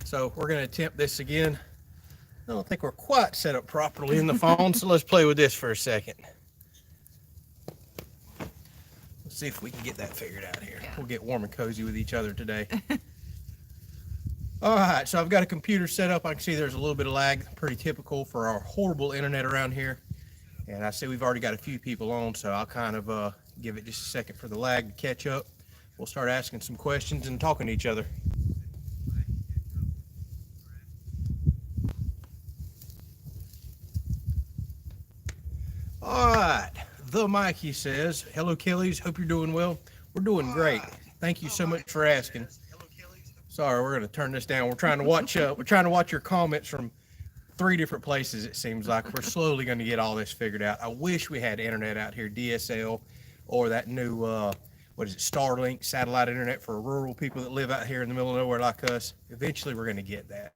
So we're going to attempt this again. I don't think we're quite set up properly in the phone, so let's play with this for a second. Let's see if we can get that figured out here. We'll get warm and cozy with each other today. All right, so I've got a computer set up. I can see there's a little bit of lag, pretty typical for our horrible internet around here. And I see we've already got a few people on, so I'll kind of give it just a second for the lag to catch up. We'll start asking some questions and talking to each other. All right, the Mikey says, hello Kelley's, hope you're doing well. We're doing great. Thank you so much for asking. Sorry, we're going to turn this down. We're trying to watch your comments from 3 different places, it seems like. We're slowly going to get all this figured out. I wish we had internet out here, DSL, or that new, Starlink satellite internet for rural people that live out here in the middle of nowhere like us. Eventually, we're going to get that.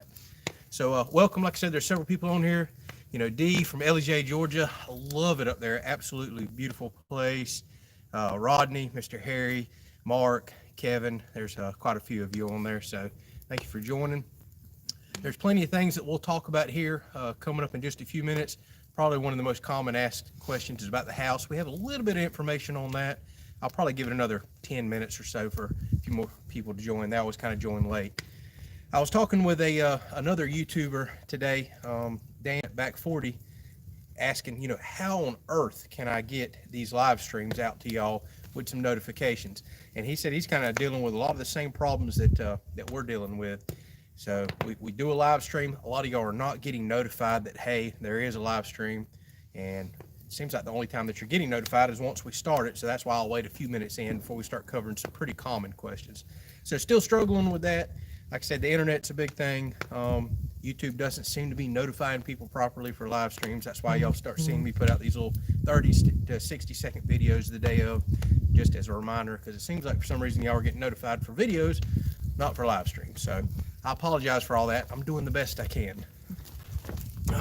So, welcome. Like I said, there's several people on here. You know, D from LEJ, Georgia. I love it up there. Absolutely beautiful place. Rodney, Mr. Harry, Mark, Kevin. There's quite a few of you on there. So, thank you for joining. There's plenty of things that we'll talk about here coming up in just a few minutes. Probably one of the most common asked questions is about the house. We have a little bit of information on that. I'll probably give it another 10 minutes or so for a few more people to join. They always kind of join late. I was talking with another YouTuber today, Dan Back 40, asking, you know, how on earth can I get these live streams out to y'all with some notifications? And he said he's kind of dealing with a lot of the same problems that we're dealing with. So we do a live stream. A lot of y'all are not getting notified that, hey, there is a live stream. And it seems like the only time that you're getting notified is once we start it. So that's why I'll wait a few minutes in before we start covering some pretty common questions. So still struggling with that. Like I said, the internet's a big thing. YouTube doesn't seem to be notifying people properly for live streams. That's why y'all start seeing me put out these little 30 to 60-second videos the day of, just as a reminder, because it seems like for some reason y'all are getting notified for videos, not for live streams. So I apologize for all that. I'm doing the best I can.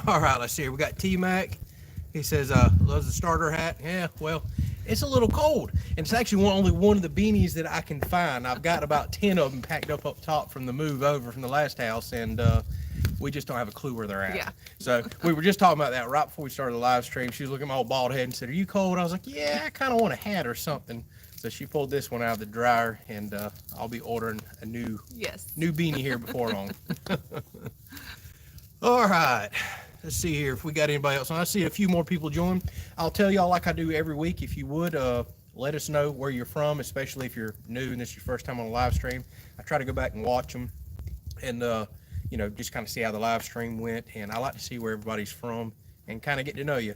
All right, let's see here. We got T-Mac. He says, loves the starter hat. Yeah, well, it's a little cold. And it's actually only one of the beanies that I can find. I've got about 10 of them packed up top from the move over from the last house, and we just don't have a clue where they're at. Yeah. So we were just talking about that right before we started the live stream. She was looking at my old bald head and said, are you cold? I was like, yeah, I kind of want a hat or something. So she pulled this one out of the dryer, and I'll be ordering a new beanie here before long. All right. Let's see here if we got anybody else. I see a few more people join. I'll tell y'all like I do every week, if you would, let us know where you're from, especially if you're new and this is your first time on a live stream. I try to go back and watch them and, you know, just kind of see how the live stream went. And I like to see where everybody's from and kind of get to know you.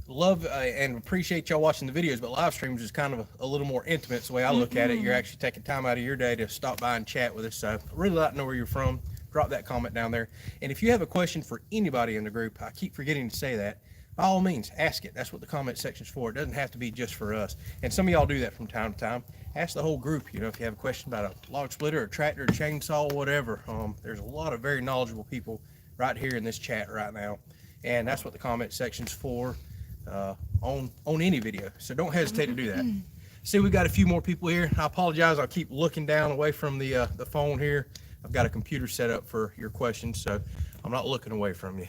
Love and appreciate y'all watching the videos, but live streams is kind of a little more intimate. It's the way I look at it. You're actually taking time out of your day to stop by and chat with us. So I really like to know where you're from. Drop that comment down there. And if you have a question for anybody in the group, I keep forgetting to say that, by all means, ask it. That's what the comment section's for. It doesn't have to be just for us. And some of y'all do that from time to time. Ask the whole group, you know, if you have a question about a log splitter, a tractor, a chainsaw, whatever. There's a lot of very knowledgeable people right here in this chat right now. And that's what the comment section's for on any video. So don't hesitate to do that. See, we've got a few more people here. I apologize. I'll keep looking down away from the phone here. I've got a computer set up for your questions, so I'm not looking away from you.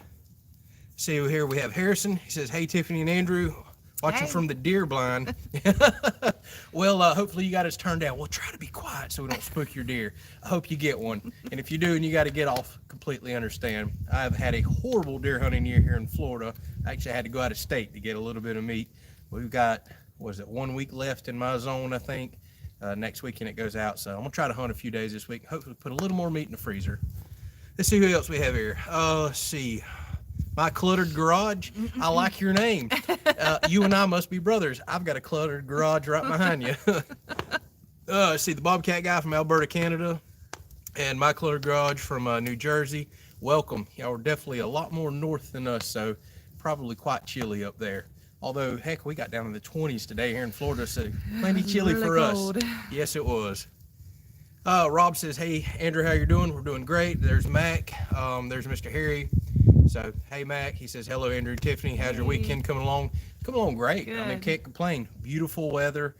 See here we have Harrison. He says, hey, Tiffany and Andrew, watching from the deer blind. Well, hopefully you got us turned down. We'll try to be quiet so we don't spook your deer. I hope you get one. And if you do and you got to get off, completely understand. I've had a horrible deer hunting year here in Florida. I actually had to go out of state to get a little bit of meat. We've got, 1 week left in my zone, I think. Next weekend it goes out, so I'm gonna try to hunt a few days this week. Hopefully put a little more meat in the freezer. Let's see who else we have here. Let's see, my cluttered garage. I like your name. You and I must be brothers. I've got a cluttered garage right behind you. Let's see, the Bobcat guy from Alberta, Canada, and my cluttered garage from New Jersey. Welcome. Y'all are definitely a lot more north than us, so probably quite chilly up there. Although, heck, we got down in the 20s today here in Florida, so plenty chilly really for cold. Us. Yes, it was. Rob says, hey, Andrew, how you doing? We're doing great. There's Mac. There's Mr. Harry. So, hey, Mac. He says, hello, Andrew, Tiffany. How's your weekend coming along? Coming along great. Good. I mean, can't complain. Beautiful weather.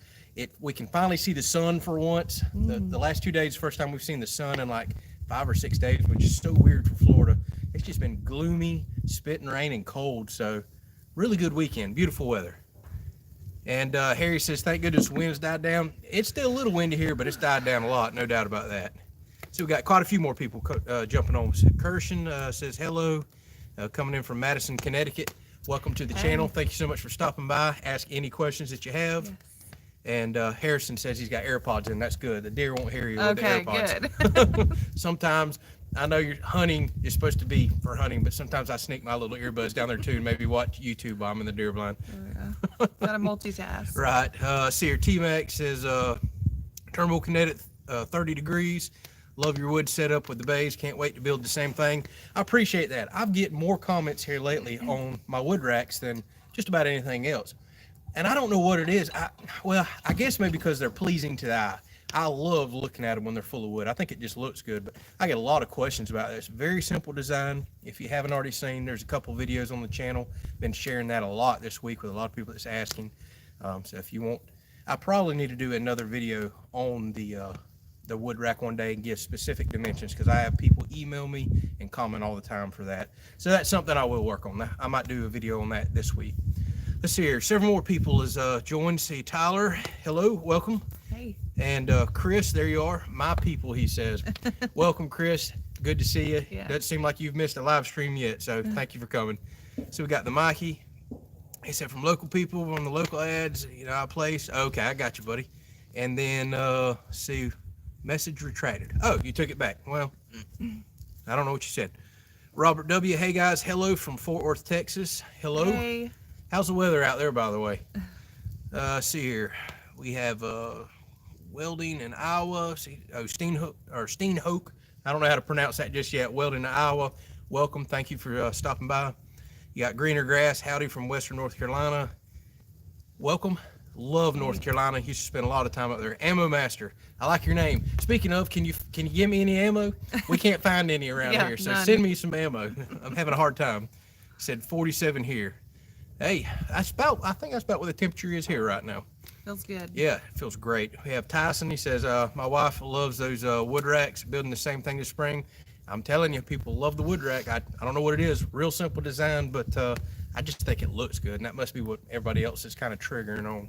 We can finally see the sun for once. The last 2 days, first time we've seen the sun in like 5 or 6 days, which is so weird for Florida. It's just been gloomy, spitting rain, and cold. So really good weekend, beautiful weather. And Harry says, thank goodness the wind's died down. It's still a little windy here, but it's died down a lot, no doubt about that. So we got quite a few more people jumping on. Kirshen says hello, coming in from Madison, Connecticut. Welcome to the channel. Thank you so much for stopping by. Ask any questions that you have. Yes. And Harrison says he's got AirPods in. That's good. The deer won't hear you with the AirPods. Good. Sometimes, I know you're hunting is supposed to be for hunting, but sometimes I sneak my little earbuds down there too and maybe watch YouTube while I'm in the deer blind. Oh, yeah. Gotta multitask. Right. See here, T-Mac says, Terminal Kinetic, 30 degrees. Love your wood setup with the bays. Can't wait to build the same thing. I appreciate that. I've get more comments here lately on my wood racks than just about anything else. And I don't know what it is. I guess maybe because they're pleasing to the eye. I love looking at them when they're full of wood. I think it just looks good, but I get a lot of questions about it. It's very simple design. If you haven't already seen, there's a couple videos on the channel. Been sharing that a lot this week with a lot of people that's asking. So if you want, I probably need to do another video on the wood rack one day and give specific dimensions, because I have people email me and comment all the time for that. So that's something I will work on. I might do a video on that this week. Let's see here. Several more people has joined. See Tyler. Hello, welcome. Hey. And Chris, there you are. My people, he says. Welcome, Chris. Good to see you. Yeah. Doesn't seem like you've missed a live stream yet, so thank you for coming. So we got the Mikey. He said from local people on the local ads, our place. Okay, I got you, buddy. And then see, message retracted. Oh, you took it back. Well, I don't know what you said. Robert W. Hey guys, hello from Fort Worth, Texas. Hello. Hey. How's the weather out there, by the way? See here. We have welding in Iowa. Steenhoek. I don't know how to pronounce that just yet. Welding in Iowa. Welcome. Thank you for stopping by. You got Greener Grass. Howdy from Western North Carolina. Welcome. Love North Carolina. Used to spend a lot of time up there. Ammo Master. I like your name. Speaking of, can you give me any ammo? We can't find any around here, so none. Send me some ammo. I'm having a hard time. Said 47 here. Hey, I think that's about what the temperature is here right now. Feels good. Yeah, it feels great. We have Tyson. He says, my wife loves those wood racks, building the same thing this spring. I'm telling you, people love the wood rack. I don't know what it is. Real simple design, but I just think it looks good, and that must be what everybody else is kind of triggering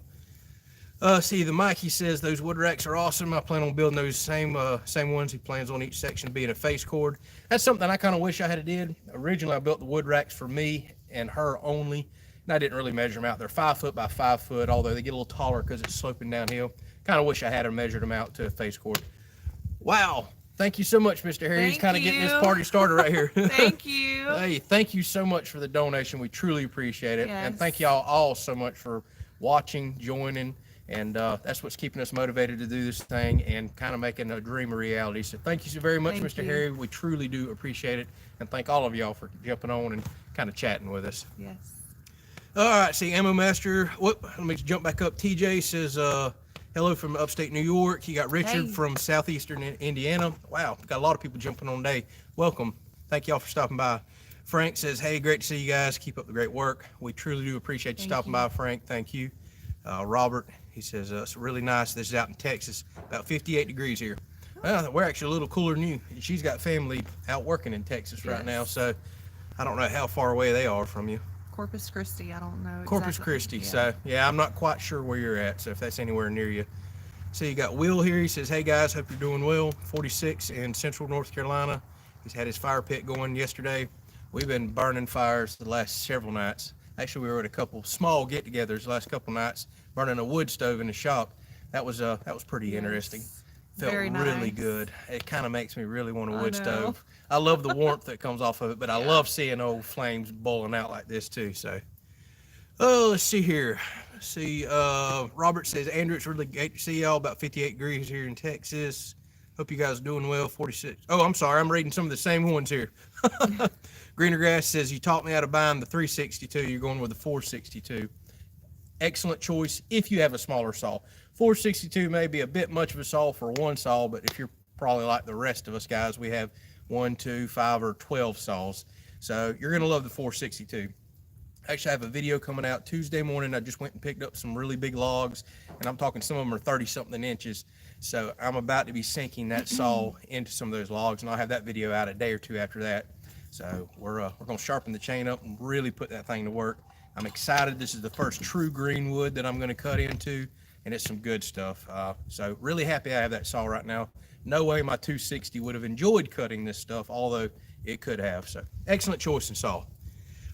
on. See, the Mikey says those wood racks are awesome. I plan on building those same ones. He plans on each section being a face cord. That's something I kind of wish I had did. Originally, I built the wood racks for me and her only. And I didn't really measure them out. They're 5 foot by 5 foot, although they get a little taller because it's sloping downhill. Kind of wish I had measured them out to a face cord. Wow. Thank you so much, Mr. Harry. He's kind of getting this party started right here. Thank you. Hey, thank you so much for the donation. We truly appreciate it. Yes. And thank y'all all so much for watching, joining. And that's what's keeping us motivated to do this thing and kind of making a dream a reality. So thank you so very much, Mr. Harry. We truly do appreciate it. And thank all of y'all for jumping on and kind of chatting with us. Yes. All right, see, Ammo Master. Let me jump back up. TJ says, hello from upstate New York. You got Richard from southeastern Indiana. Wow, got a lot of people jumping on today. Welcome. Thank y'all for stopping by. Frank says, hey, great to see you guys. Keep up the great work. We truly do appreciate you stopping by, Frank. Thank you. Robert, he says, it's really nice. This is out in Texas, about 58 degrees here. Well, we're actually a little cooler than you. She's got family out working in Texas right now, so I don't know how far away they are from you. Corpus Christi, I don't know. Corpus Christi, so yeah, I'm not quite sure where you're at, so if that's anywhere near you. So you got Will here. He says, hey guys, hope you're doing well. 46 in central North Carolina. He's had his fire pit going yesterday. We've been burning fires the last several nights. Actually, we were at a couple small get-togethers the last couple nights, burning a wood stove in the shop. That was pretty interesting. Felt very really nice. Good. It kind of makes me really want a wood stove. I love the warmth that comes off of it, but I love seeing old flames boiling out like this too. So, let's see here. See, Robert says, Andrew, it's really great to see y'all. About 58 degrees here in Texas. Hope you guys are doing well. 46. Oh, I'm sorry. I'm reading some of the same ones here. Greener Grass says, you taught me how to bind the 362. You're going with the 462. Excellent choice if you have a smaller saw. 462 may be a bit much of a saw for one saw, but if you're probably like the rest of us guys, we have 1, 2, 5, or 12 saws. So you're going to love the 462. Actually, I have a video coming out Tuesday morning. I just went and picked up some really big logs, and I'm talking some of them are 30-something inches. So I'm about to be sinking that saw into some of those logs, and I'll have that video out a day or two after that. So we're going to sharpen the chain up and really put that thing to work. I'm excited. This is the first true green wood that I'm going to cut into, and it's some good stuff. So really happy I have that saw right now. No way my 260 would have enjoyed cutting this stuff, although it could have. So excellent choice in saw.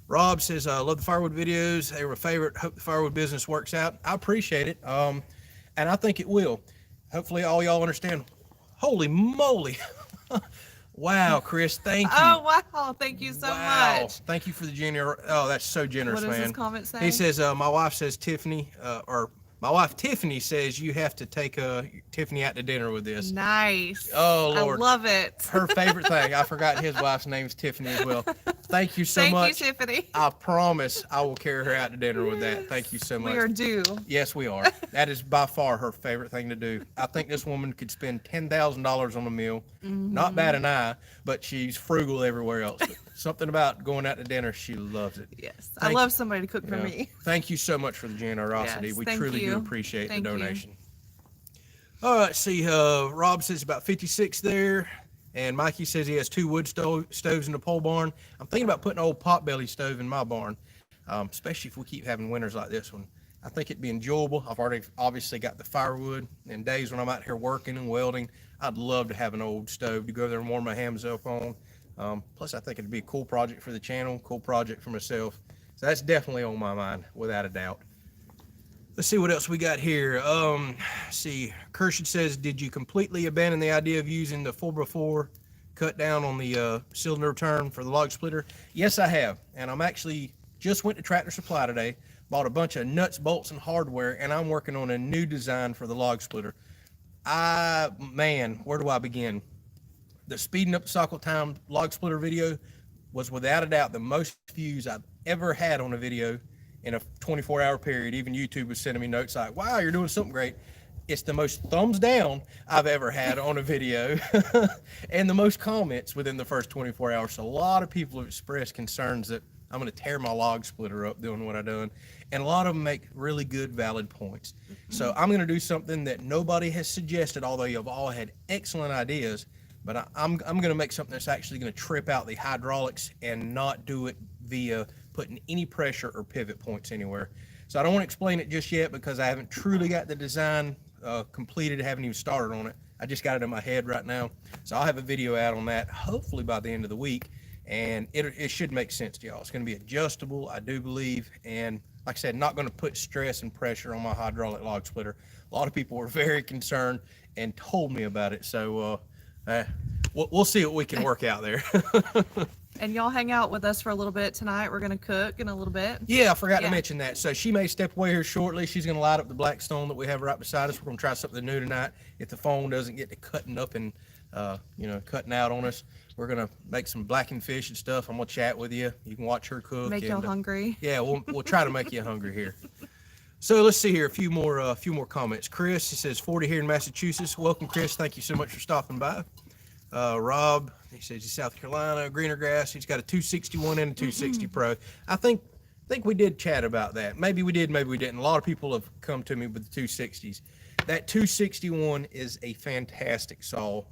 Rob says, I love the Firewood videos. They were a favorite. Hope the Firewood business works out. I appreciate it. And I think it will. Hopefully all y'all understand. Holy moly. Wow, Chris, thank you. Oh, wow. Thank you so much. Thank you for the generous. Oh, that's so generous, What does man. his comment say? He says, my wife says Tiffany, my wife Tiffany says you have to take Tiffany out to dinner with this. Nice. Oh, Lord. I love it. Her favorite thing. I forgot his wife's name's Tiffany as well. Thank you so much. Thank you, Tiffany. I promise I will carry her out to dinner with that. Thank you so much. We are due. Yes, we are. That is by far her favorite thing to do. I think this woman could spend $10,000 on a meal. Not bad an eye, but she's frugal everywhere else. But something about going out to dinner, she loves it. Yes. I love somebody to cook for me. Thank you so much for the generosity. Yes, we thank truly you. do appreciate Thank the you. donation. All right, see, Rob says about 56 there. And Mikey says he has 2 wood stoves in the pole barn. I'm thinking about putting an old potbelly stove in my barn, especially if we keep having winters like this one. I think it'd be enjoyable. I've already obviously got the firewood, and days when I'm out here working and welding, I'd love to have an old stove to go there and warm my hams up on. Plus, I think it'd be a cool project for the channel, cool project for myself. So that's definitely on my mind, without a doubt. Let's see what else we got here. See, Kirshen says, did you completely abandon the idea of using the 4x4 cut down on the cylinder turn for the log splitter? Yes, I have. And I'm actually just went to Tractor Supply today, bought a bunch of nuts, bolts, and hardware, and I'm working on a new design for the log splitter. Man, where do I begin? The speeding up the cycle time log splitter video was without a doubt the most views I've ever had on a video in a 24-hour period. Even YouTube was sending me notes like, wow, you're doing something great. It's the most thumbs down I've ever had on a video and the most comments within the first 24 hours. So a lot of people have expressed concerns that I'm going to tear my log splitter up doing what I've done. And a lot of them make really good, valid points. So I'm going to do something that nobody has suggested, although you've all had excellent ideas. But I'm going to make something that's actually going to trip out the hydraulics and not do it via putting any pressure or pivot points anywhere. So I don't want to explain it just yet because I haven't truly got the design completed. I haven't even started on it. I just got it in my head right now. So I'll have a video out on that hopefully by the end of the week. And it should make sense to y'all. It's going to be adjustable, I do believe. And like I said, not going to put stress and pressure on my hydraulic log splitter. A lot of people were very concerned and told me about it. So we'll see what we can work out there. And y'all hang out with us for a little bit tonight. We're going to cook in a little bit. Yeah, I forgot to mention that. So she may step away here shortly. She's going to light up the black stone that we have right beside us. We're going to try something new tonight. If the phone doesn't get to cutting up and, cutting out on us, we're going to make some blackened fish and stuff. I'm going to chat with you. You can watch her cook. Make y'all hungry. Yeah, we'll try to make you hungry here. So let's see here. A few more comments. Chris, he says 40 here in Massachusetts. Welcome, Chris. Thank you so much for stopping by. Rob, he says he's South Carolina, greener grass. He's got a 261 and a 260 Pro. I think we did chat about that. Maybe we did, maybe we didn't. A lot of people have come to me with the 260s. That 261 is a fantastic saw,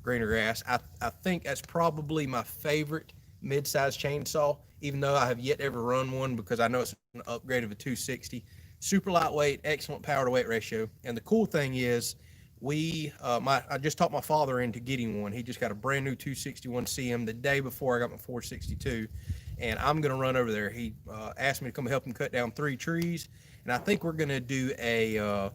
greener grass. I think that's probably my favorite mid-size chainsaw, even though I have yet ever run one because I know it's an upgrade of a 260. Super lightweight, excellent power to weight ratio. And the cool thing is, I just talked my father into getting one. He just got a brand new 261 CM the day before I got my 462, and I'm going to run over there. He asked me to come help him cut down 3 trees, and I think we're going to do a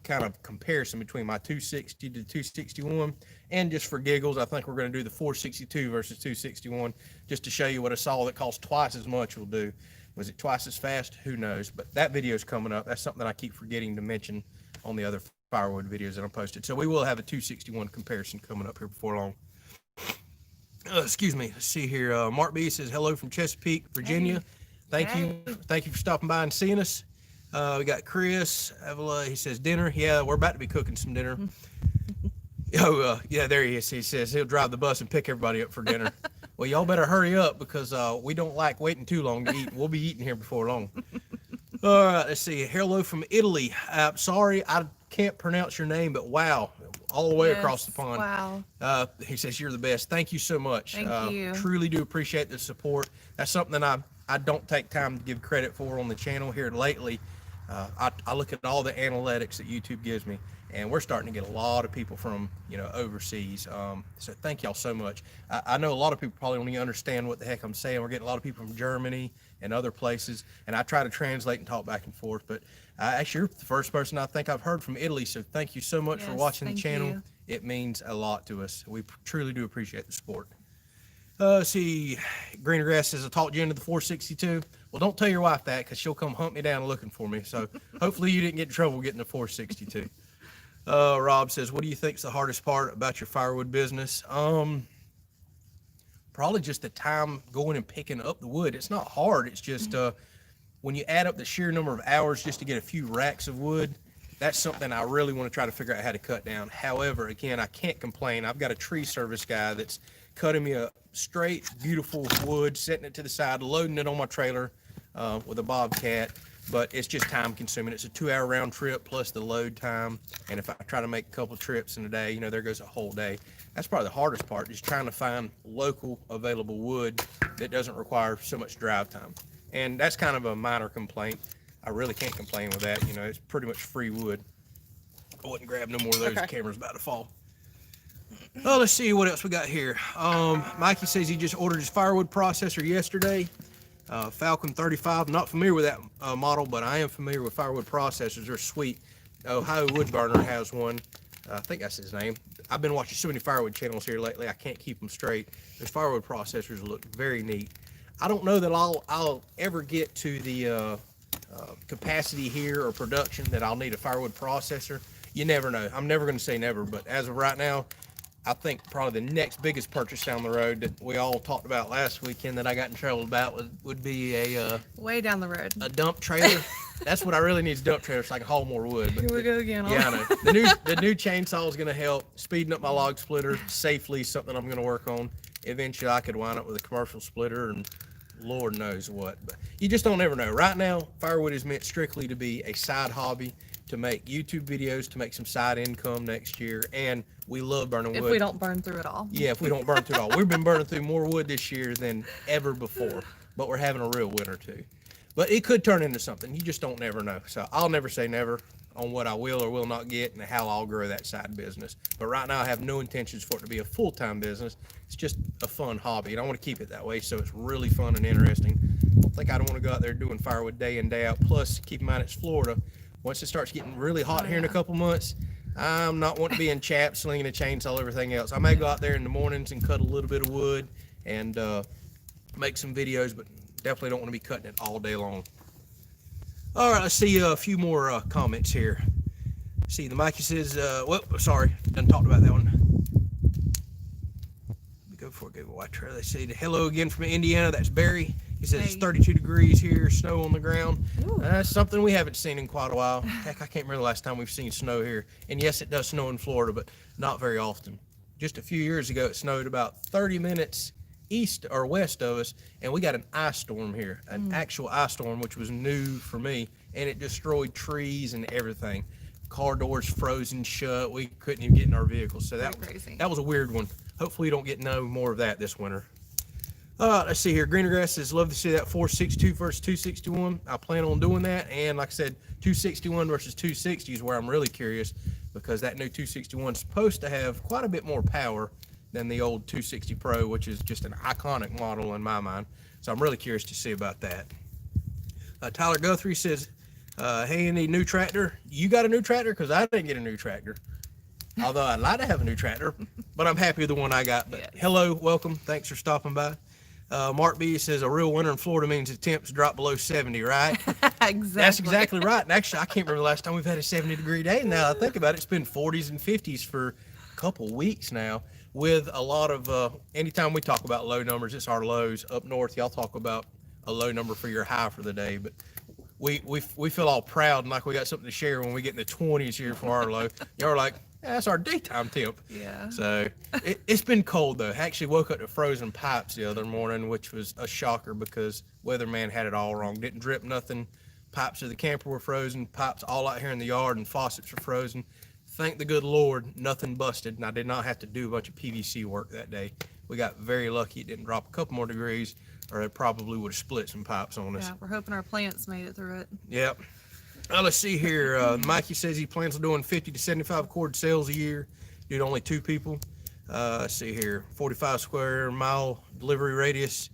kind of comparison between my 260 to 261, and just for giggles, I think we're going to do the 462 versus 261 just to show you what a saw that costs twice as much will do. Was it twice as fast? Who knows? But that video is coming up. That's something I keep forgetting to mention on the other Firewood videos that I posted. So we will have a 261 comparison coming up here before long. Excuse me. Let's see here. Mark B says hello from Chesapeake, Virginia. Thank you for stopping by and seeing us. We got Chris Avila. He says dinner. Yeah, we're about to be cooking some dinner. Yeah, there he is. He says he'll drive the bus and pick everybody up for dinner. Well, y'all better hurry up because we don't like waiting too long to eat. We'll be eating here before long. All right, let's see. Hello from Italy. Sorry, I can't pronounce your name, but wow, all the way across the pond. Wow. He says you're the best. Thank you so much. Thank you. Truly do appreciate the support. That's something that I don't take time to give credit for on the channel here lately. I look at all the analytics that YouTube gives me, and we're starting to get a lot of people from overseas. So thank y'all so much. I know a lot of people probably don't even understand what the heck I'm saying. We're getting a lot of people from Germany and other places, and I try to translate and talk back and forth. But actually, you're the first person I think I've heard from Italy. So thank you so much for watching the channel. You. It means a lot to us. We truly do appreciate the support. Let's see, Greener Grass says, I talked you into the 462. Well, don't tell your wife that because she'll come hunt me down looking for me. So hopefully you didn't get in trouble getting the 462. Rob says, what do you think's the hardest part about your firewood business? Probably just the time going and picking up the wood. It's not hard. It's just when you add up the sheer number of hours just to get a few racks of wood, that's something I really want to try to figure out how to cut down. However, again, I can't complain. I've got a tree service guy that's cutting me a straight, beautiful wood, setting it to the side, loading it on my trailer with a bobcat. But it's just time consuming. It's a 2-hour round trip plus the load time. And if I try to make a couple trips in a day, there goes a whole day. That's probably the hardest part, is trying to find local available wood that doesn't require so much drive time. And that's kind of a minor complaint. I really can't complain with that. It's pretty much free wood. I wouldn't grab no more of those. The camera's about to fall. Oh, let's see what else we got here. Mikey says he just ordered his firewood processor yesterday. Falcon 35. I'm not familiar with that model, but I am familiar with firewood processors. They're sweet. Ohio Wood Burner has one. I think that's his name. I've been watching so many firewood channels here lately, I can't keep them straight. Those firewood processors look very neat. I don't know that I'll ever get to the capacity here or production that I'll need a firewood processor. You never know. I'm never going to say never, but as of right now, I think probably the next biggest purchase down the road that we all talked about last weekend that I got in trouble about would be a way down the road, a dump trailer. That's what I really need, is dump trailer so I can haul more wood. But here we go again. Yeah, I know. The new chainsaw is going to help speeding up my log splitter safely. Something I'm going to work on. Eventually, I could wind up with a commercial splitter and Lord knows what. But you just don't ever know. Right now, firewood is meant strictly to be a side hobby, to make YouTube videos, to make some side income next year, and we love burning wood. If we don't burn through it all. Yeah, if we don't burn through it all. We've been burning through more wood this year than ever before, but we're having a real winter too. But it could turn into something. You just don't never know. So I'll never say never on what I will or will not get and how I'll grow that side business. But right now I have no intentions for it to be a full-time business. It's just a fun hobby, and I want to keep it that way so it's really fun and interesting. I think I don't want to go out there doing firewood day in, day out. Plus, keep in mind it's Florida. Once it starts getting really hot here in a couple months, I'm not wanting to be in chaps, slinging a chainsaw, everything else. I may go out there in the mornings and cut a little bit of wood and make some videos, but definitely don't want to be cutting it all day long. All right, let's see a few more comments here. See, the Mikey says, well, sorry, done talked about that one. Let me go before I go white trail. They say hello again from Indiana. That's Barry. He says it's 32 degrees here, snow on the ground. That's something we haven't seen in quite a while. Heck, I can't remember the last time we've seen snow here. And yes, it does snow in Florida, but not very often. Just a few years ago, it snowed about 30 minutes east or west of us, and we got an ice storm here, an actual ice storm, which was new for me, and it destroyed trees and everything. Car doors frozen shut. We couldn't even get in our vehicles. So that was a weird one. Hopefully, you don't get no more of that this winter. Let's see here. Greener Grass says, love to see that 462 versus 261. I plan on doing that. And like I said, 261 versus 260 is where I'm really curious, because that new 261 is supposed to have quite a bit more power than the old 260 Pro, which is just an iconic model in my mind. So I'm really curious to see about that. Tyler Guthrie says, hey, any new tractor? You got a new tractor? Because I didn't get a new tractor. Although I'd like to have a new tractor, but I'm happy with the one I got. But hello, welcome. Thanks for stopping by. Mark B says a real winter in Florida means the temps drop below 70, right? Exactly. That's exactly right. And actually, I can't remember the last time we've had a 70-degree day. Now I think about it, it's been 40s and 50s for a couple weeks now, with a lot of, anytime we talk about low numbers, it's our lows. Up north, y'all talk about a low number for your high for the day. But we feel all proud and like we got something to share when we get in the 20s here for our low. Y'all are like, That's our daytime temp. Yeah. So it's been cold though. I actually woke up to frozen pipes the other morning, which was a shocker because weatherman had it all wrong. Didn't drip nothing. Pipes of the camper were frozen. Pipes all out here in the yard and faucets were frozen. Thank the good Lord, nothing busted, and I did not have to do a bunch of PVC work that day. We got very lucky. It didn't drop a couple more degrees, or it probably would have split some pipes on us. Yeah, we're hoping our plants made it through it. Yep. Let's see here. Mikey says he plans on doing 50 to 75 cord sales a year due to only 2 people. Let's see here. 45 square mile delivery radius.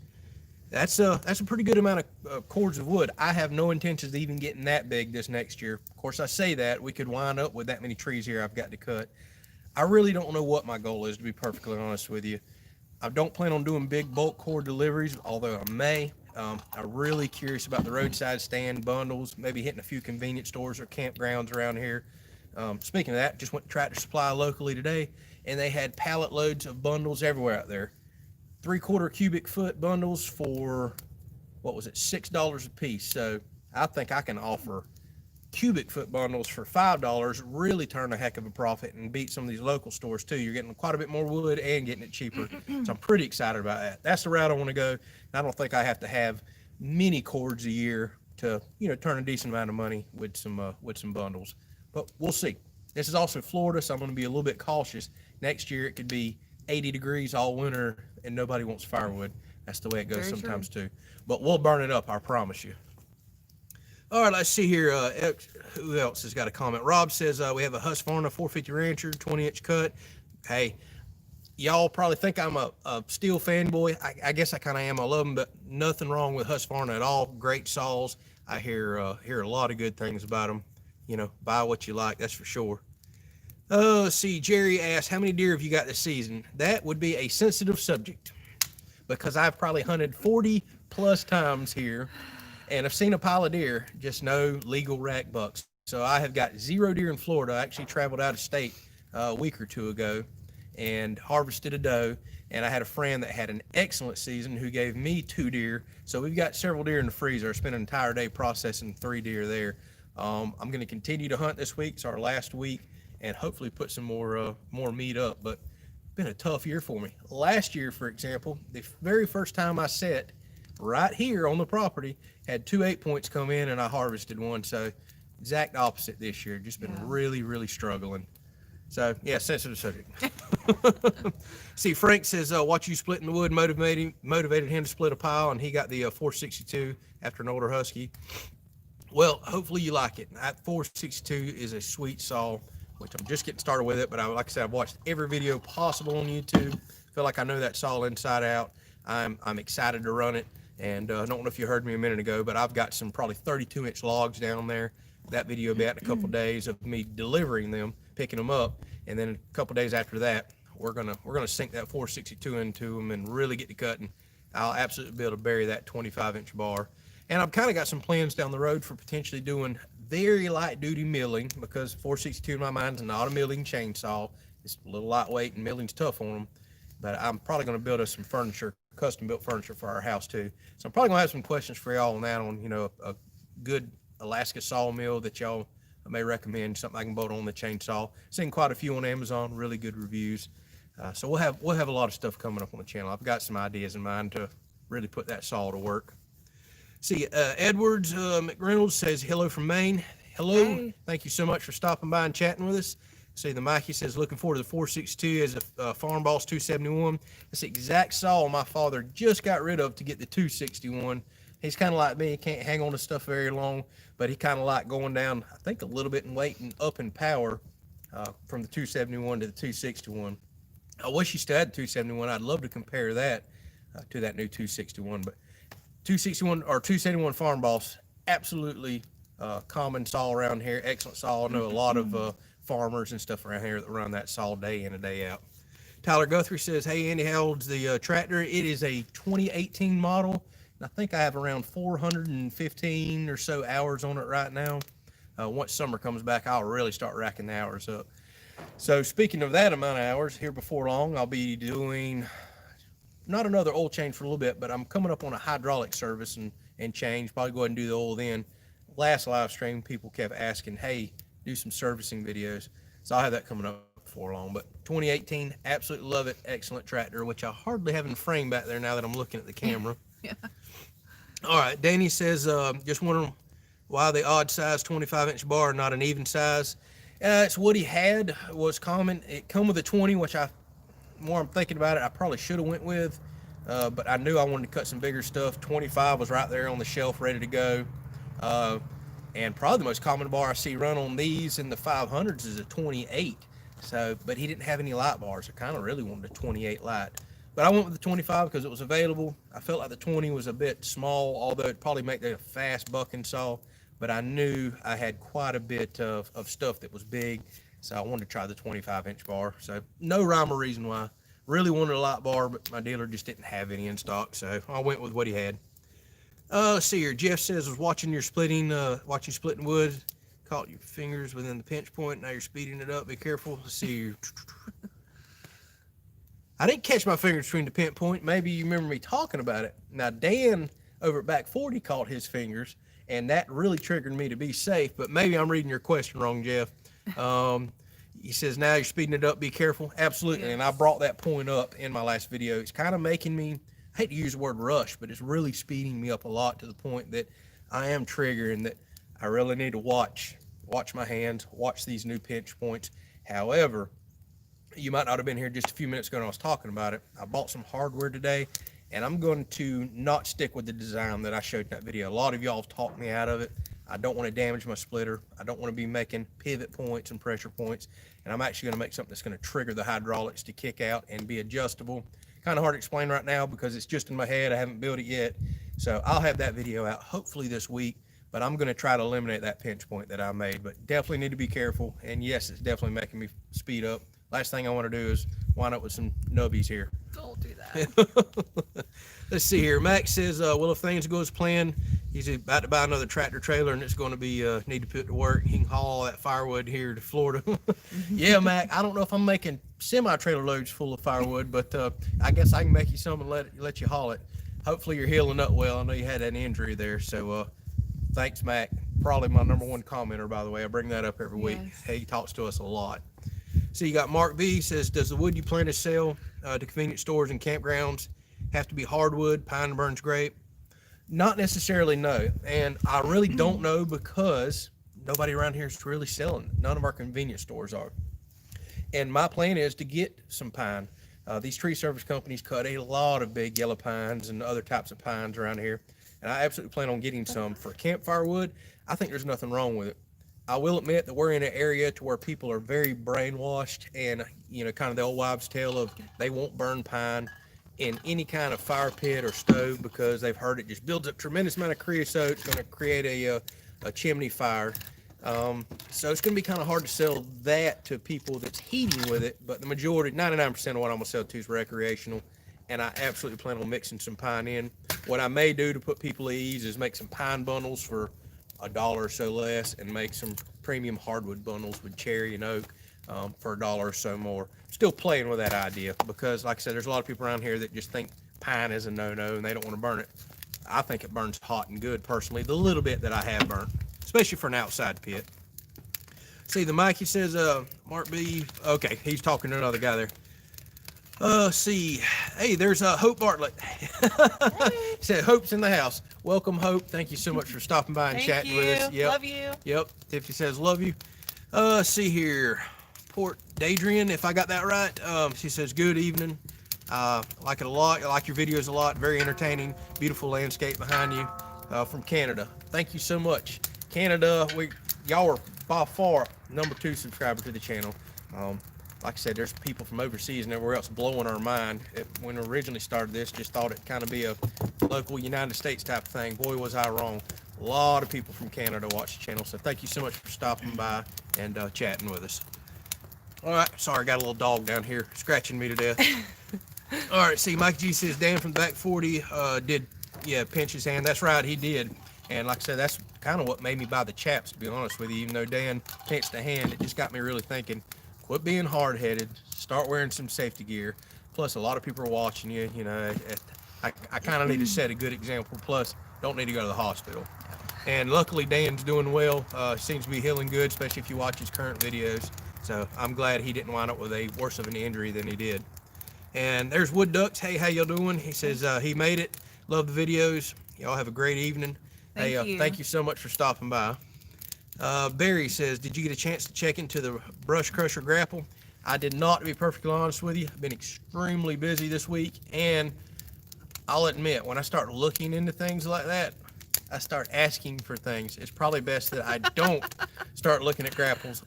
That's a pretty good amount of cords of wood. I have no intentions of even getting that big this next year. Of course, I say that. We could wind up with that many trees here I've got to cut. I really don't know what my goal is, to be perfectly honest with you. I don't plan on doing big bulk cord deliveries, although I may. I'm really curious about the roadside stand bundles, maybe hitting a few convenience stores or campgrounds around here. Speaking of that, just went to Tractor Supply locally today, and they had pallet loads of bundles everywhere out there. 3/4 cubic foot bundles for, what was it, $6 a piece. So I think I can offer cubic foot bundles for $5, really turn a heck of a profit and beat some of these local stores too. You're getting quite a bit more wood and getting it cheaper. So I'm pretty excited about that. That's the route I want to go. I don't think I have to have many cords a year to, turn a decent amount of money with some bundles, but we'll see. This is also Florida, so I'm going to be a little bit cautious. Next year it could be 80 degrees all winter and nobody wants firewood. That's the way it goes sometimes too, but we'll burn it up. I promise you. All right, let's see here. Who else has got a comment? Rob says we have a Husqvarna 450 Rancher, 20-inch cut. Hey, y'all probably think I'm a steel fanboy. I guess I kind of am. I love them, but nothing wrong with Husqvarna at all. Great saws. I hear a lot of good things about them. Buy what you like, that's for sure. Let's see. Jerry asked, how many deer have you got this season? That would be a sensitive subject because I've probably hunted 40 plus times here. And I've seen a pile of deer, just no legal rack bucks. So I have got 0 deer in Florida. I actually traveled out of state a week or 2 ago and harvested a doe. And I had a friend that had an excellent season who gave me 2 deer. So we've got several deer in the freezer. I spent an entire day processing 3 deer there. I'm going to continue to hunt this week. It's our last week, and hopefully put some more meat up. But it's been a tough year for me. Last year, for example, the very first time I set right here on the property, had 2 8-points come in and I harvested one. So exact opposite this year. Just been really, really struggling. So yeah, sensitive subject. See, Frank says, watch you splitting the wood motivated him to split a pile, and he got the 462 after an older Husky. Well, hopefully you like it. That 462 is a sweet saw, which I'm just getting started with it, but like I said, I've watched every video possible on YouTube. Feel like I know that saw inside out. I'm excited to run it. And I don't know if you heard me a minute ago, but I've got some probably 32-inch logs down there. That video will be out in a couple of days of me delivering them, picking them up, and then a couple of days after that, we're gonna sink that 462 into them and really get to cutting. I'll absolutely be able to bury that 25-inch bar. And I've kind of got some plans down the road for potentially doing very light duty milling, because 462 in my mind is not a milling chainsaw. It's a little lightweight and milling's tough on them. But I'm probably going to build us some furniture, custom built furniture for our house too. So I'm probably going to have some questions for y'all on that, on a good Alaska sawmill that y'all may recommend, something I can bolt on the chainsaw. Seen quite a few on Amazon, really good reviews. So we'll have a lot of stuff coming up on the channel. I've got some ideas in mind to really put that saw to work. See, Edwards McReynolds says hello from Maine. Hello. Hey. Thank you so much for stopping by and chatting with us. See, the Mikey says looking forward to the 462 as a Farm Boss 271. That's the exact saw my father just got rid of to get the 261. He's kind of like me. He can't hang on to stuff very long, but he kind of like going down, I think, a little bit in weight and up in power from the 271 to the 261. I wish he still had the 271. I'd love to compare that to that new 261, but 261 or 271 Farm Boss, absolutely common saw around here. Excellent saw. I know a lot of farmers and stuff around here that run that saw day in and day out. Tyler Guthrie says, hey, Andy, how old's the tractor? It is a 2018 model. And I think I have around 415 or so hours on it right now. Once summer comes back, I'll really start racking the hours up. So speaking of that amount of hours, here before long, I'll be doing not another oil change for a little bit, but I'm coming up on a hydraulic service and change. Probably go ahead and do the oil then. Last live stream, people kept asking, hey, do some servicing videos. So I'll have that coming up before long. But 2018, absolutely love it. Excellent tractor, which I hardly have in frame back there now that I'm looking at the camera. Yeah. All right, Danny says, just wondering why the odd size 25-inch bar, not an even size. It's what he had was common. It come with a 20, which more I'm thinking about it, I probably should have went with, but I knew I wanted to cut some bigger stuff. 25 was right there on the shelf, ready to go. And probably the most common bar I see run on these in the 500s is a 28. So, but he didn't have any light bars. I kind of really wanted a 28 light. But I went with the 25 because it was available. I felt like the 20 was a bit small, although it'd probably make that a fast bucking saw. But I knew I had quite a bit of stuff that was big. So I wanted to try the 25-inch bar. So no rhyme or reason why. Really wanted a light bar, but my dealer just didn't have any in stock. So I went with what he had. Let's see here. Jeff says, was watching splitting wood. Caught your fingers within the pinch point. Now you're speeding it up. Be careful. Let's see here. I didn't catch my fingers between the pinch point. Maybe you remember me talking about it. Now, Dan over at Back 40 caught his fingers, and that really triggered me to be safe. But maybe I'm reading your question wrong, Jeff. He says, now you're speeding it up. Be careful. Absolutely. Yes. And I brought that point up in my last video. It's kind of making me, I hate to use the word rush, but it's really speeding me up a lot to the point that I am triggering that I really need to watch my hands, watch these new pinch points. However, you might not have been here just a few minutes ago when I was talking about it. I bought some hardware today, and I'm going to not stick with the design that I showed in that video. A lot of y'all have talked me out of it. I don't want to damage my splitter. I don't want to be making pivot points and pressure points. And I'm actually going to make something that's going to trigger the hydraulics to kick out and be adjustable. Kind of hard to explain right now because it's just in my head. I haven't built it yet. So I'll have that video out hopefully this week. But I'm going to try to eliminate that pinch point that I made. But definitely need to be careful. And yes, it's definitely making me speed up. Last thing I want to do is wind up with some nubbies here. Don't do that. Let's see here. Max says, well, if things go as planned, he's about to buy another tractor trailer and it's going to be need to put to work. He can haul all that firewood here to Florida. Yeah, Mac, I don't know if I'm making semi-trailer loads full of firewood, but I guess I can make you some and let you haul it. Hopefully you're healing up well. I know you had an injury there, so thanks, Mac. Probably my #1 commenter, by the way. I bring that up every week. Hey, he talks to us a lot. So you got Mark V says, does the wood you plan to sell to convenience stores and campgrounds have to be hardwood, pine and Burns grape? Not necessarily, no. And I really don't know because nobody around here is really selling it. None of our convenience stores are. And my plan is to get some pine. These tree service companies cut a lot of big yellow pines and other types of pines around here. And I absolutely plan on getting some. For campfire wood, I think there's nothing wrong with it. I will admit that we're in an area to where people are very brainwashed and, you know, kind of the old wives' tale of they won't burn pine in any kind of fire pit or stove because they've heard it just builds up tremendous amount of creosote. It's going to create a chimney fire. So it's going to be kind of hard to sell that to people that's heating with it. But the majority, 99% of what I'm going to sell to is recreational. And I absolutely plan on mixing some pine in. What I may do to put people at ease is make some pine bundles for $1 or so less and make some premium hardwood bundles with cherry and oak for $1 or so more. Still playing with that idea because, like I said, there's a lot of people around here that just think pine is a no-no and they don't want to burn it. I think it burns hot and good personally, the little bit that I have burnt, especially for an outside pit. See, the Mikey says, Mark B, okay, he's talking to another guy there. See, hey, there's Hope Bartlett. He said, Hope's in the house. Welcome, Hope. Thank you so much for stopping by and chatting with us. Yep. Love you. Yep. Tiffany says, love you. See here. Port Dadrian, if I got that right. She says, good evening. Like it a lot. I like your videos a lot. Very entertaining. Beautiful landscape behind you. From Canada. Thank you so much. Canada, y'all are by far #2 subscriber to the channel. Like I said, there's people from overseas and everywhere else blowing our mind. When we originally started this, just thought it'd kind of be a local United States type of thing. Boy, was I wrong. A lot of people from Canada watch the channel, so thank you so much for stopping by and chatting with us. All right, sorry, I got a little dog down here scratching me to death. All right, see, Mike G says, Dan from Back 40 did pinch his hand. That's right, he did. And like I said, that's kind of what made me buy the chaps, to be honest with you. Even though Dan pinched the hand, it just got me really thinking. Quit being hard-headed. Start wearing some safety gear. Plus, a lot of people are watching you. You know, I kind of need to set a good example. Plus, don't need to go to the hospital. And luckily, Dan's doing well. Seems to be healing good, especially if you watch his current videos. So I'm glad he didn't wind up with a worse of an injury than he did. And there's Wood Ducks. Hey, how y'all doing? He says he made it. Love the videos. Y'all have a great evening. Thank you. Thank you so much for stopping by. Barry says, did you get a chance to check into the brush crusher grapple? I did not, to be perfectly honest with you. I've been extremely busy this week, and I'll admit, when I start looking into things like that, I start asking for things. It's probably best that I don't start looking at grapples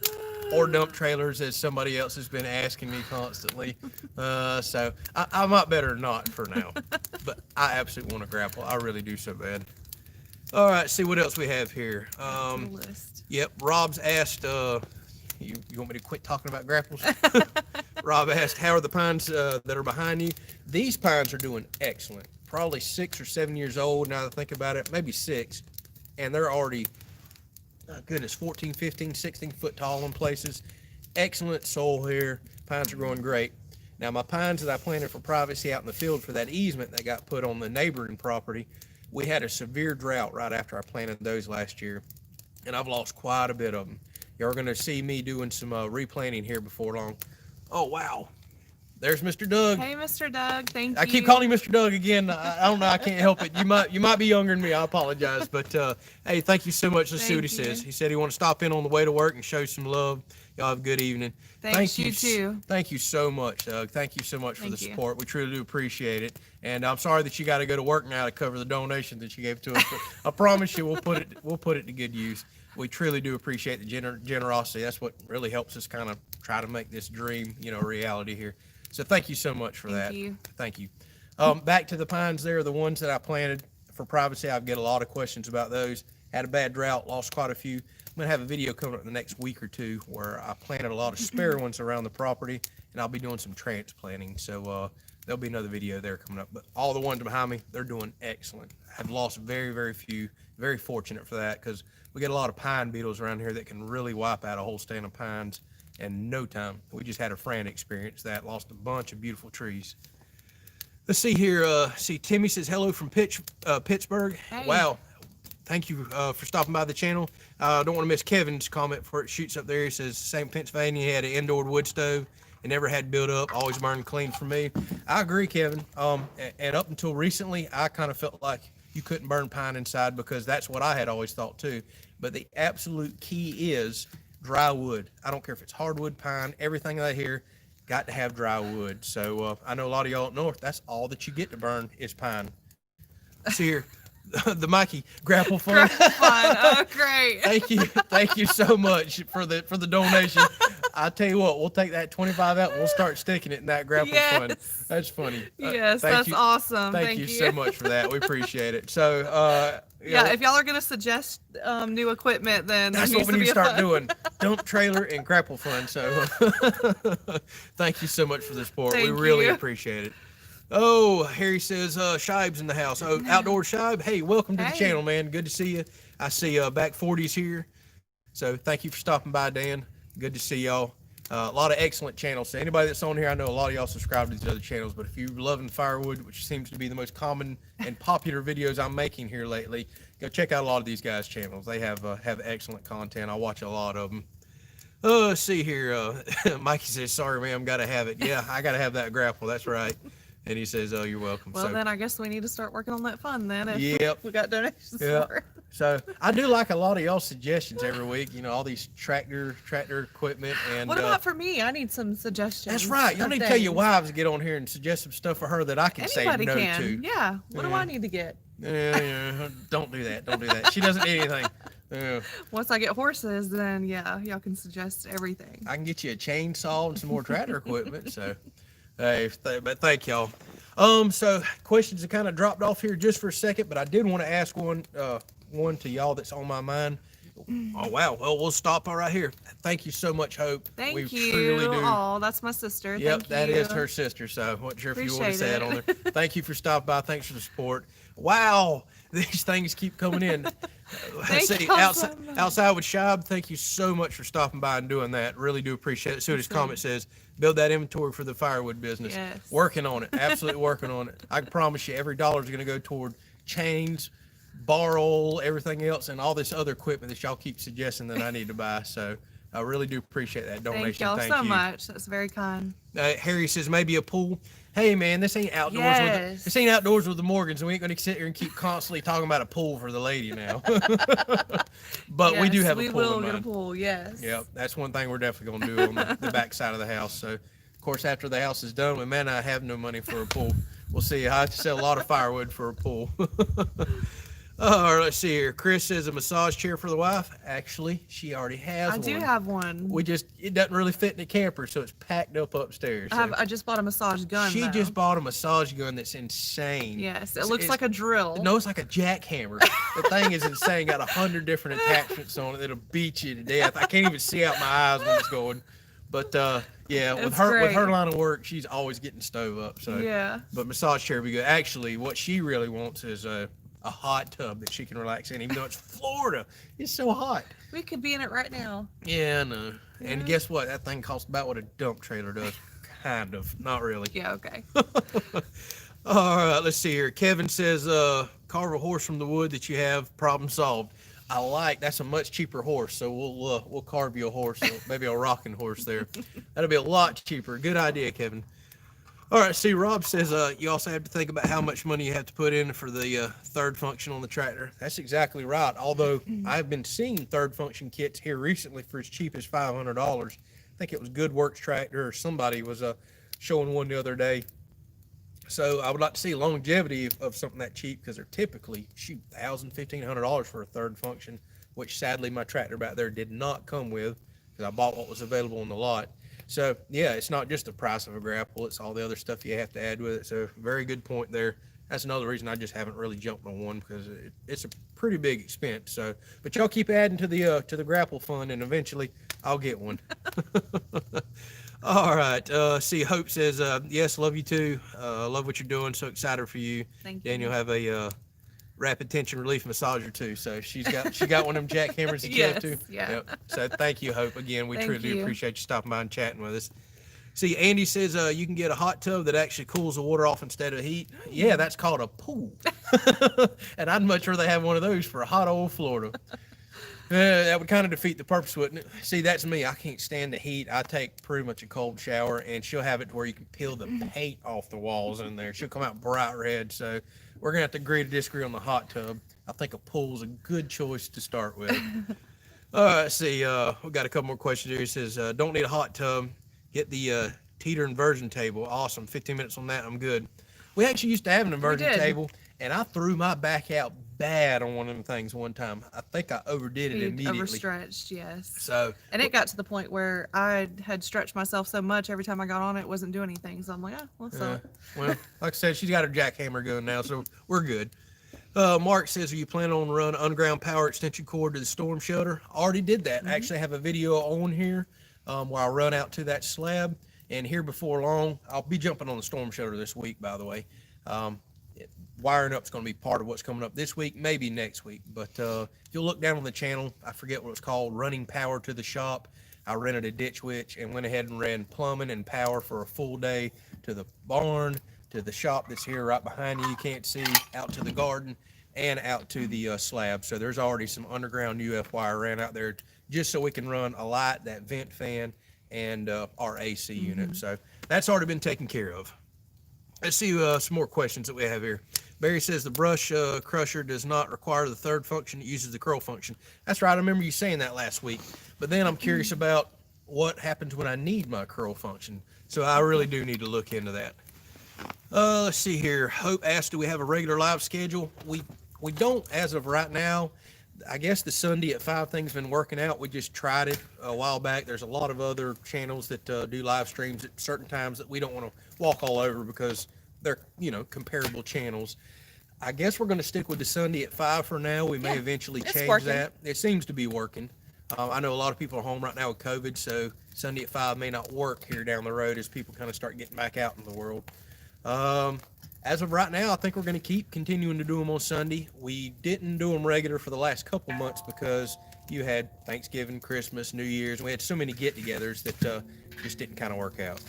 or dump trailers, as somebody else has been asking me constantly. So I might better not for now, but I absolutely want to grapple. I really do so bad. All right, see what else we have here. List. Yep, Rob's asked, you want me to quit talking about grapples? Rob asked, how are the pines that are behind you? These pines are doing excellent. Probably 6 or 7 years old now that I think about it, maybe 6. And they're already, oh goodness, 14, 15, 16 foot tall in places. Excellent soil here. Pines are growing great. Now my pines that I planted for privacy out in the field for that easement that got put on the neighboring property, we had a severe drought right after I planted those last year. And I've lost quite a bit of them. You're going to see me doing some replanting here before long. Oh, wow. There's Mr. Doug. Hey, Mr. Doug. Thank you. I keep calling him Mr. Doug again. I don't know. I can't help it. You might be younger than me. I apologize. But, hey, thank you so much. Let's see what he says. He said he wanted to stop in on the way to work and show some love. Y'all have a good evening. Thanks, you too. Thank you so much, Doug. Thank you so much for the support. We truly do appreciate it. And I'm sorry that you got to go to work now to cover the donation that you gave to us. But I promise you, we'll put it to good use. We truly do appreciate the generosity. That's what really helps us kind of try to make this dream, a reality here. So thank you so much for that. Thank you. Back to the pines there, the ones that I planted for privacy. I get a lot of questions about those. Had a bad drought, lost quite a few. I'm going to have a video coming up in the next week or two where I planted a lot of spare ones around the property, and I'll be doing some transplanting. So there'll be another video there coming up. But all the ones behind me, they're doing excellent. I've lost very, very few. Very fortunate for that because we get a lot of pine beetles around here that can really wipe out a whole stand of pines in no time. We just had a friend experience that, lost a bunch of beautiful trees. Let's see here. Timmy says hello from Pittsburgh. Hey. Wow. Thank you for stopping by the channel. I don't want to miss Kevin's comment before it shoots up there. He says, St. Pennsylvania, he had an indoor wood stove and never had built up, always burned clean for me. I agree, Kevin. And up until recently, I kind of felt like you couldn't burn pine inside because that's what I had always thought too. But the absolute key is dry wood. I don't care if it's hardwood, pine, everything out here, got to have dry wood. So I know a lot of y'all up north, that's all that you get to burn is pine. See here. The Mikey grapple fun. Oh, great. Thank you so much for the donation. I tell you what, we'll take that 25 out and we'll start sticking it in that grapple fun. That's funny. Yes, that's awesome. Thank you so much for that. We appreciate it. So if y'all are gonna suggest new equipment, then that's what we need to start doing. Dump trailer and grapple fun. So thank you so much for the support. We really appreciate it. Oh, Harry says, Shibe's in the house. Oh, Outdoor Shibe. Hey, welcome to the channel, man. Good to see you. I see back 40s here. So thank you for stopping by, Dan. Good to see y'all. A lot of excellent channels. So anybody that's on here, I know a lot of y'all subscribe to these other channels, but if you're loving Firewood, which seems to be the most common and popular videos I'm making here lately, go check out a lot of these guys' channels. They have excellent content. I watch a lot of them. Let's see here. Mikey says, sorry, ma'am, got to have it. Yeah, I got to have that grapple. That's right. And he says, oh, you're welcome. Well, then I guess we need to start working on that fund then. Yep. We got donations for it. So I do like a lot of y'all's suggestions every week. All these tractor equipment. And what about for me? I need some suggestions. That's right. Y'all need to tell your wives to get on here and suggest some stuff for her that I can say no to. Yeah. What do I need to get? Yeah. Don't do that. Don't do that. She doesn't need anything. Once I get horses, then y'all can suggest everything. I can get you a chainsaw and some more tractor equipment. So. Hey, but thank y'all. So questions have kind of dropped off here just for a second, but I did want to ask one to y'all that's on my mind. Oh wow! Well, we'll stop right here. Thank you so much, Hope. Thank you. Truly do. Oh, that's my sister. Yep, that is her sister. So I wasn't sure if you want to say it on there. Thank you for stopping by. Thanks for the support. Wow, these things keep coming in. See, outside with Shab, thank you so much for stopping by and doing that. Really do appreciate it. See what his comment says. Build that inventory for the firewood business. Yes. Working on it. Absolutely working on it. I can promise you every dollar is going to go toward chains, bar oil, everything else, and all this other equipment that y'all keep suggesting that I need to buy. So I really do appreciate that donation. Thank y'all Thank so you. much. That's very kind. Harry says maybe a pool. Hey man, this ain't outdoors. Yes. This ain't outdoors with the Morgans, and we ain't gonna sit here and keep constantly talking about a pool for the lady now. But we do have a pool. We will in get a mind. pool. Yes. Yep, that's one thing we're definitely gonna do on the back side of the house. So, of course, after the house is done, we may not have no money for a pool. We'll see. I have to sell a lot of firewood for a pool. All right, let's see here. Chris says a massage chair for the wife. Actually, she already has I one. do have one. It doesn't really fit in the camper, so it's packed up upstairs. So I just bought a massage gun. she though. just bought a massage gun that's insane. Yes, it looks like a drill. No, it's like a jackhammer. The thing is insane. Got 100 different attachments on it that'll beat you to death. I can't even see out my eyes when it's going. But yeah, with It's her great. line of work, she's always getting stove up. So Yeah. But massage chair would be good. Actually, what she really wants is a hot tub that she can relax in, even though it's Florida. It's so hot. We could be in it right now. Yeah, I know. And guess what? That thing costs about what a dump trailer does. Kind of. Not really. Yeah. Okay. All right, let's see here. Kevin says, carve a horse from the wood that you have, problem solved. That's a much cheaper horse, so we'll carve you a horse, maybe a rocking horse there. That'll be a lot cheaper. Good idea, Kevin. All right, see, Rob says you also have to think about how much money you have to put in for the third function on the tractor. That's exactly right. Although I've been seeing third function kits here recently for as cheap as $500. I think it was Good Works Tractor or somebody was showing one the other day. So I would like to see longevity of something that cheap, because they're typically $1,000, $1,500 for a third function, which sadly my tractor back there did not come with, because I bought what was available on the lot. So yeah, it's not just the price of a grapple, it's all the other stuff you have to add with it. So very good point there. That's another reason I just haven't really jumped on one, because it's a pretty big expense. So, but y'all keep adding to the grapple fund, and eventually I'll get one. All right. See, Hope says, yes, love you too. Love what you're doing. So excited for you. Thank you. Daniel have a rapid tension relief massager too. So she got one of them jackhammers that you Yes, have too. yeah. Yep. So thank you, Hope. Again, we Thank truly do you. appreciate you stopping by and chatting with us. See, Andy says you can get a hot tub that actually cools the water off instead of heat. Yeah, that's called a pool. And I'd much rather have one of those for a hot old Florida. That would kind of defeat the purpose, wouldn't it? See, that's me. I can't stand the heat. I take pretty much a cold shower, and she'll have it to where you can peel the paint off the walls in there. She'll come out bright red. So we're going to have to agree to disagree on the hot tub. I think a pool's a good choice to start with. All right, see, we got a couple more questions here. He says, don't need a hot tub. Get the Teeter Inversion table. Awesome. 15 minutes on that. I'm good. We actually used to have an inversion did. table, and I threw my back out bad on one of them things one time. I think I overdid it You immediately. overstretched, yes. So, And it got to the point where I had stretched myself so much every time I got on it, wasn't doing anything. So I'm like, let's sell it. well, like I said, she's got her jackhammer going now, so we're good. Mark says, are you planning on running Unground power extension cord to the storm shelter? Already did that. Actually, I have a video on here where I run out to that slab. And here before long, I'll be jumping on the storm shelter this week, by the way. Wiring up is going to be part of what's coming up this week, maybe next week. But if you'll look down on the channel, I forget what it's called, Running Power to the Shop. I rented a ditch witch and went ahead and ran plumbing and power for a full day to the barn, to the shop that's here right behind you can't see, out to the garden, and out to the slab. So there's already some underground UF wire ran out there just so we can run a light, that vent fan, and our AC unit. So that's already been taken care of. Let's see some more questions that we have here. Barry says the brush crusher does not require the third function. It uses the curl function. That's right. I remember you saying that last week. But then I'm curious about what happens when I need my curl function. So I really do need to look into that. Let's see here. Hope asked, do we have a regular live schedule? We don't as of right now. I guess the Sunday at 5 thing's been working out. We just tried it a while back. There's a lot of other channels that do live streams at certain times that we don't want to walk all over because they're, comparable channels. I guess we're going to stick with the Sunday at 5 for now. We may eventually change working. that. It seems to be working. I know a lot of people are home right now with COVID, so Sunday at 5 may not work here down the road as people kind of start getting back out in the world. As of right now, I think we're going to keep continuing to do them on Sunday. We didn't do them regular for the last couple months because you had Thanksgiving, Christmas, New Year's. We had so many get-togethers that just didn't kind of work out.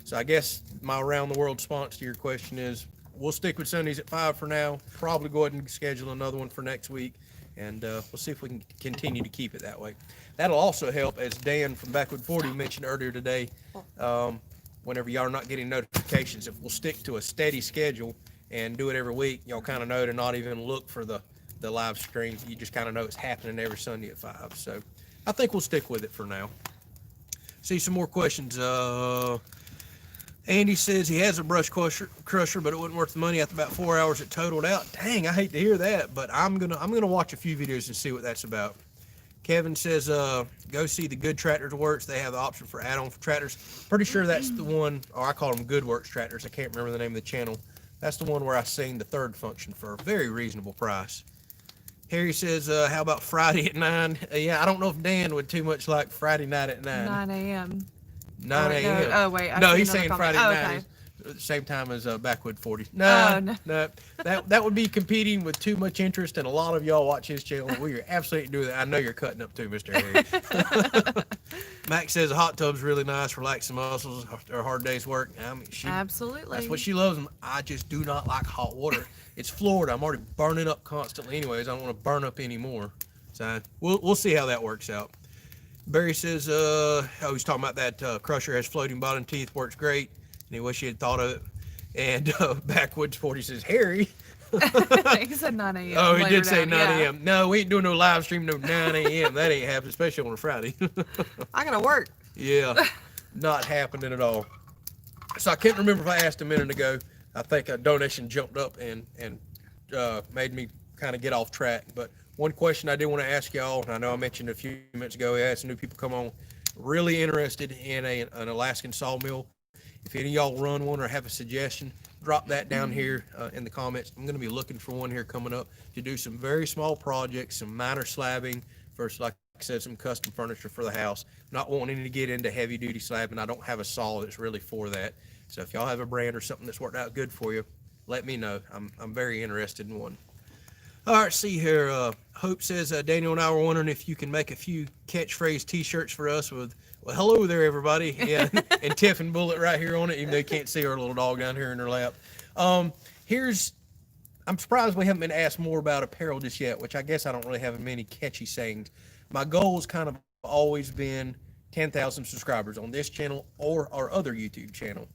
So I guess my around-the-world response to your question is we'll stick with Sundays at 5 for now. Probably go ahead and schedule another one for next week and we'll see if we can continue to keep it that way. That'll also help, as Dan from Backwood 40 mentioned earlier today, whenever y'all are not getting notifications, if we'll stick to a steady schedule and do it every week, y'all kind of know to not even look for the live stream. You just kind of know it's happening every Sunday at 5. So I think we'll stick with it for now. See some more questions. Andy says he has a brush crusher, but it wasn't worth the money. After about 4 hours, it totaled out. Dang, I hate to hear that, but I'm gonna watch a few videos and see what that's about. Kevin says, go see the Good Tractors Works. They have the option for add-on for tractors. Pretty sure that's the one, or I call them Good Works Tractors. I can't remember the name of the channel. That's the one where I seen the third function for a very reasonable price. Harry says, how about Friday at 9? Yeah, I don't know if Dan would too much like Friday night at 9. 9 a.m. 9 a.m. No, oh, wait. No, he's saying comment. Friday Oh, night. okay. At the same time as Backwood 40. No. That would be competing with too much interest, and a lot of y'all watch his channel. We are absolutely doing that. I know you're cutting up too, Mr. Harry. Max says a hot tub's really nice, relaxing muscles after a hard day's work. I mean, Absolutely. that's what she loves. I just do not like hot water. It's Florida. I'm already burning up constantly anyways. I don't want to burn up anymore. So we'll see how that works out. Barry says, he's talking about that crusher has floating bottom teeth, works great, and he wish he had thought of it. And Backwoods 40 says, Harry. He said 9 a.m. Oh, he did say 9 Yeah. a.m. No, we ain't doing no live stream, no 9 a.m. That ain't happening, especially on a Friday. I gotta work. Yeah, not happening at all. So I can't remember if I asked a minute ago. I think a donation jumped up and made me kind of get off track. But one question I did want to ask y'all, and I know I mentioned a few minutes ago, I had some new people come on, really interested in an Alaskan sawmill. If any of y'all run one or have a suggestion, drop that down here in the comments. I'm going to be looking for one here coming up to do some very small projects, some minor slabbing, first, like I said, some custom furniture for the house. Not wanting to get into heavy duty slabbing. I don't have a saw that's really for that. So if y'all have a brand or something that's worked out good for you, let me know. I'm very interested in one. All right, see here. Hope says, Daniel and I were wondering if you can make a few catchphrase t-shirts for us with, well, hello there, everybody. Yeah, and Tiff and Bullet right here on it, even though you can't see our little dog down here in her lap. I'm surprised we haven't been asked more about apparel just yet, which I guess I don't really have many catchy sayings. My goal has kind of always been 10,000 subscribers on this channel or our other YouTube channel.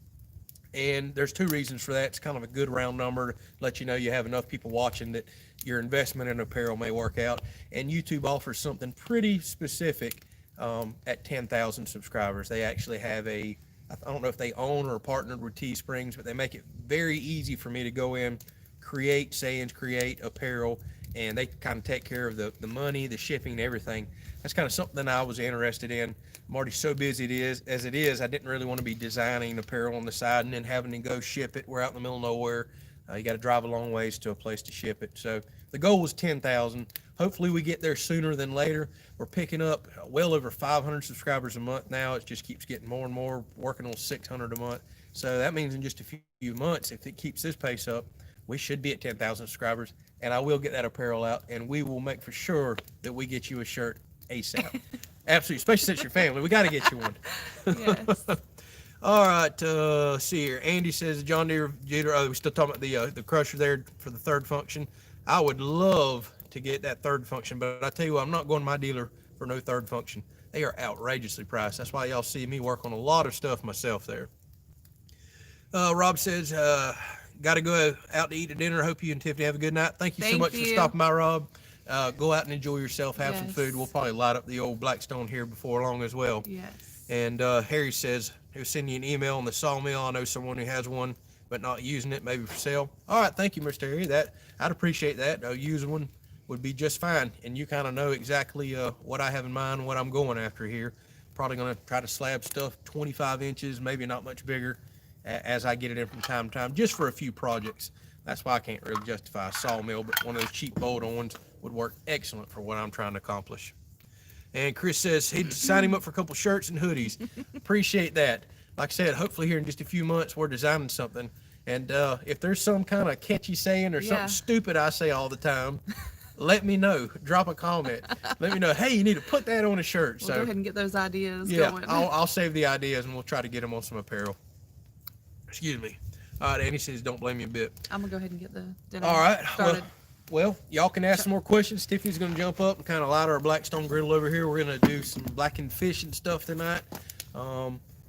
And there's two reasons for that. It's kind of a good round number to let you know you have enough people watching that your investment in apparel may work out. And YouTube offers something pretty specific at 10,000 subscribers. They actually have I don't know if they own or partnered with Teesprings, but they make it very easy for me to go in, create sayings, create apparel, and they kind of take care of the money, the shipping, everything. That's kind of something I was interested in. I'm already so busy as it is. I didn't really want to be designing apparel on the side and then having to go ship it. We're out in the middle of nowhere. You got to drive a long ways to a place to ship it. So the goal was 10,000. Hopefully we get there sooner than later. We're picking up well over 500 subscribers a month now. It just keeps getting more and more, working on 600 a month. So that means in just a few months, if it keeps this pace up, we should be at 10,000 subscribers. And I will get that apparel out, and we will make for sure that we get you a shirt ASAP. Absolutely, especially since you're family. We got to get you one. Yes. All right, see here. Andy says John Deere, we're still talking about the crusher there for the third function. I would love to get that third function, but I tell you what, I'm not going to my dealer for no third function. They are outrageously priced. That's why y'all see me work on a lot of stuff myself there. Rob says, got to go out to eat at dinner. Hope you and Tiffany have a good night. Thank you so much for stopping by, Rob. Go out and enjoy yourself. Have some food. We'll probably light up the old Blackstone here before long as well. Yes. And Harry says he'll send you an email on the sawmill. I know someone who has one, but not using it, maybe for sale. All right, thank you, Mr. Harry. I'd appreciate that. Using one would be just fine. And you kind of know exactly what I have in mind, what I'm going after here. Probably going to try to slab stuff 25 inches, maybe not much bigger, as I get it in from time to time, just for a few projects. That's why I can't really justify a sawmill, but one of those cheap bolt-on ones would work excellent for what I'm trying to accomplish. And Chris says he'd sign him up for a couple shirts and hoodies. Appreciate that. Like I said, hopefully here in just a few months, we're designing something. And if there's some kind of catchy saying or something stupid I say all the time, let me know. Drop a comment. Let me know, hey, you need to put that on a shirt. We'll go ahead and get those ideas going. I'll I'll save the ideas and we'll try to get them on some apparel. Excuse me. All right, Annie says don't blame me a bit. I'm going to go ahead and get the dinner started. Well, y'all can ask some more questions. Tiffany's going to jump up and kind of light our Blackstone griddle over here. We're going to do some blackened fish and stuff tonight.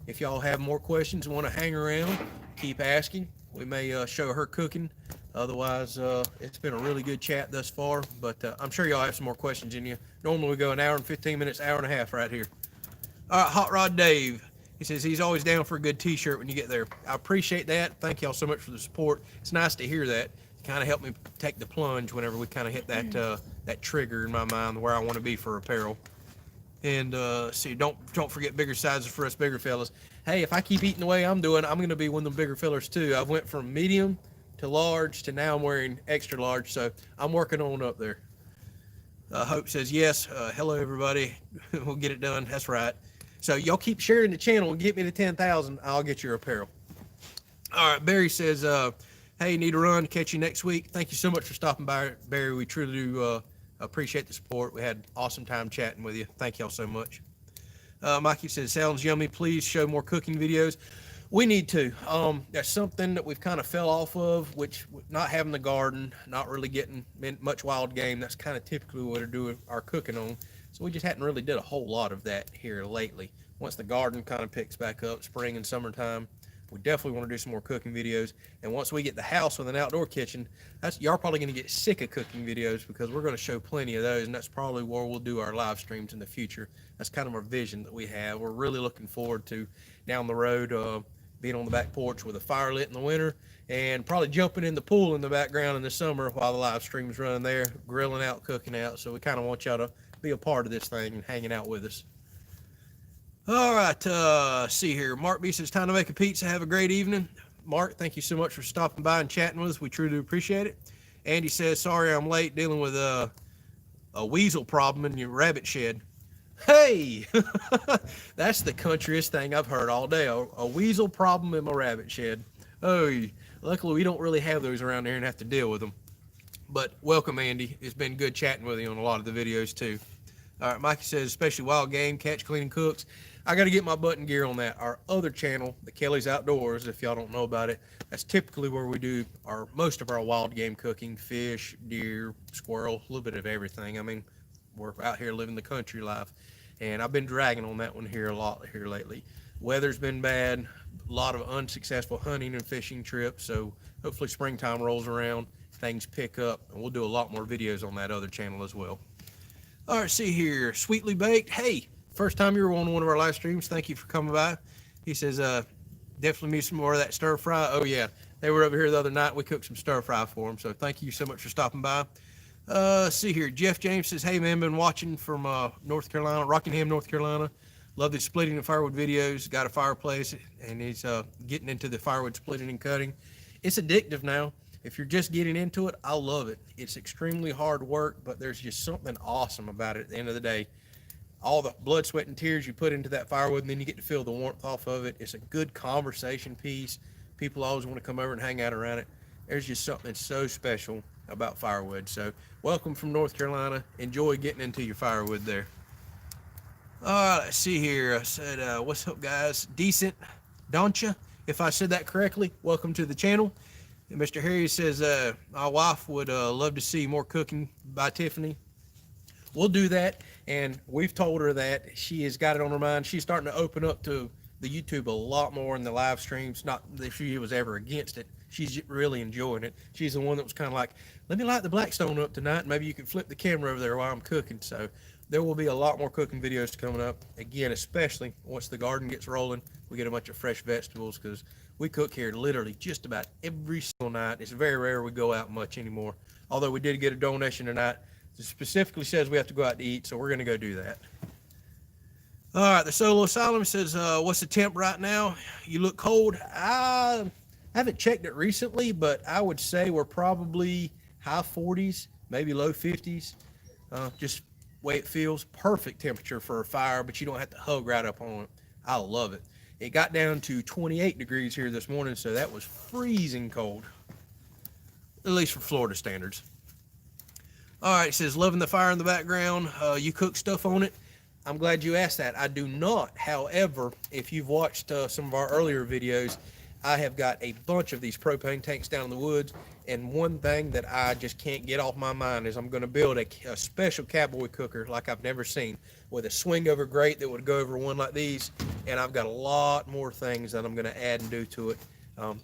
If y'all have more questions and want to hang around, keep asking. We may show her cooking. Otherwise, it's been a really good chat thus far. But I'm sure y'all have some more questions in you. Normally we go an hour and 15 minutes, hour and a half right here. All right, Hot Rod Dave. He says he's always down for a good t-shirt when you get there. I appreciate that. Thank y'all so much for the support. It's nice to hear that. Kind of helped me take the plunge whenever we kind of hit that that trigger in my mind where I want to be for apparel. And see, don't forget bigger sizes for us bigger fellas. Hey, if I keep eating the way I'm doing, I'm going to be one of them bigger fellas too. I've went from medium to large to now I'm wearing extra large, so I'm working on up there. Hope says yes. Hello everybody. We'll get it done. That's right. So y'all keep sharing the channel and get me to 10,000. I'll get your apparel. All right. Barry says, hey, need to run. Catch you next week. Thank you so much for stopping by, Barry. We truly do appreciate the support. We had an awesome time chatting with you. Thank y'all so much. Mikey says, sounds yummy. Please show more cooking videos. We need to. That's something that we've kind of fell off of, which not having the garden, not really getting much wild game. That's kind of typically what we do our cooking on. So we just hadn't really did a whole lot of that here lately. Once the garden kind of picks back up, spring and summertime, we definitely want to do some more cooking videos. And once we get the house with an outdoor kitchen, y'all probably going to get sick of cooking videos because we're going to show plenty of those. And that's probably where we'll do our live streams in the future. That's kind of our vision that we have. We're really looking forward to down the road, being on the back porch with a fire lit in the winter and probably jumping in the pool in the background in the summer while the live stream's running there, grilling out, cooking out. So we kind of want y'all to be a part of this thing and hanging out with us. All right, see here. Mark B says, time to make a pizza. Have a great evening. Mark, thank you so much for stopping by and chatting with us. We truly appreciate it. Andy says, sorry I'm late, dealing with a weasel problem in your rabbit shed. Hey, that's the countryest thing I've heard all day. A weasel problem in my rabbit shed. Oh, luckily we don't really have those around here and have to deal with them. But welcome, Andy. It's been good chatting with you on a lot of the videos too. All right, Mikey says, especially wild game, catch, clean, and cooks. I got to get my button gear on that. Our other channel, the Kelley's Outdoors, if y'all don't know about it, that's typically where we do most of our wild game cooking, fish, deer, squirrel, a little bit of everything. I mean, we're out here living the country life. And I've been dragging on that one here a lot here lately. Weather's been bad, a lot of unsuccessful hunting and fishing trips. So hopefully springtime rolls around, things pick up, and we'll do a lot more videos on that other channel as well. All right, see here, Sweetly Baked. Hey, first time you were on one of our live streams. Thank you for coming by. He says, definitely need some more of that stir fry. Oh yeah, they were over here the other night. We cooked some stir fry for them. So thank you so much for stopping by. See here, Jeff James says, hey man, been watching from North Carolina, Rockingham, North Carolina. Love the splitting and firewood videos. Got a fireplace and he's getting into the firewood splitting and cutting. It's addictive now. If you're just getting into it, I love it. It's extremely hard work, but there's just something awesome about it at the end of the day. All the blood, sweat, and tears you put into that firewood, and then you get to feel the warmth off of it. It's a good conversation piece. People always want to come over and hang out around it. There's just something so special about firewood. So welcome from North Carolina. Enjoy getting into your firewood there. All right, let's see here. I said, what's up, guys? Decent, don't you? If I said that correctly, welcome to the channel. And Mr. Harry says, my wife would love to see more cooking by Tiffany. We'll do that, and we've told her that she has got it on her mind. She's starting to open up to the YouTube a lot more in the live streams. Not that she was ever against it. She's really enjoying it. She's the one that was kind of like, let me light the Blackstone up tonight. And maybe you can flip the camera over there while I'm cooking. So there will be a lot more cooking videos coming up. Again, especially once the garden gets rolling, we get a bunch of fresh vegetables because we cook here literally just about every single night. It's very rare we go out much anymore. Although we did get a donation tonight. It specifically says we have to go out to eat, so we're going to go do that. All right, the Solo Asylum says, what's the temp right now? You look cold. I haven't checked it recently, but I would say we're probably high 40s, maybe low 50s. Just way it feels. Perfect temperature for a fire, but you don't have to hug right up on it. I love it. It got down to 28 degrees here this morning, so that was freezing cold, at least for Florida standards. All right, it says, loving the fire in the background. You cook stuff on it. I'm glad you asked that. I do not. However, if you've watched some of our earlier videos, I have got a bunch of these propane tanks down in the woods, and one thing that I just can't get off my mind is I'm going to build a special cowboy cooker like I've never seen, with a swing over grate that would go over one like these, and I've got a lot more things that I'm going to add and do to it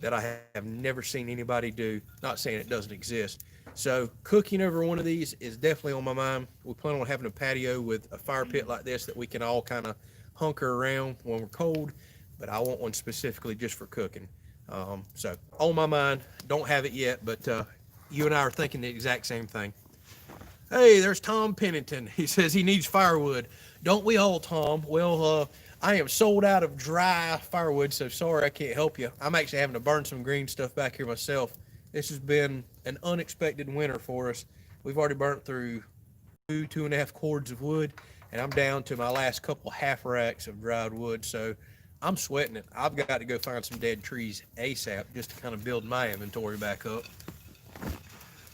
that I have never seen anybody do. Not saying it doesn't exist. So cooking over one of these is definitely on my mind. We plan on having a patio with a fire pit like this that we can all kind of hunker around when we're cold, but I want one specifically just for cooking. So on my mind, don't have it yet, but you and I are thinking the exact same thing. Hey, there's Tom Pennington. He says he needs firewood. Don't we all, Tom? Well, I am sold out of dry firewood, so sorry I can't help you. I'm actually having to burn some green stuff back here myself. This has been an unexpected winter for us. We've already burnt through 2.5 cords of wood, and I'm down to my last couple half racks of dried wood, so I'm sweating it. I've got to go find some dead trees ASAP just to kind of build my inventory back up.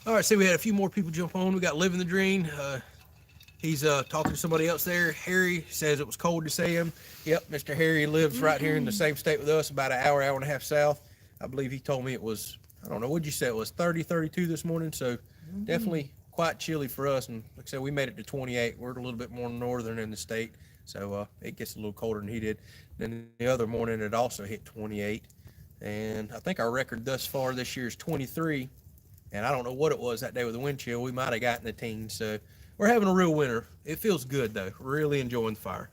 All right, see, we had a few more people jump on. We got Living the Dream. He's talking to somebody else there. Harry says it was cold to see him. Yep, Mr. Harry lives right here in the same state with us, about an hour and a half south. I believe he told me it was, I don't know, what'd you say? It was 30, 32 this morning, so definitely quite chilly for us. And like I said, we made it to 28. We're a little bit more northern in the state, so it gets a little colder than he did. Then the other morning, it also hit 28. And I think our record thus far this year is 23. And I don't know what it was that day with the wind chill. We might have gotten the teens, so we're having a real winter. It feels good, though. Really enjoying the fire.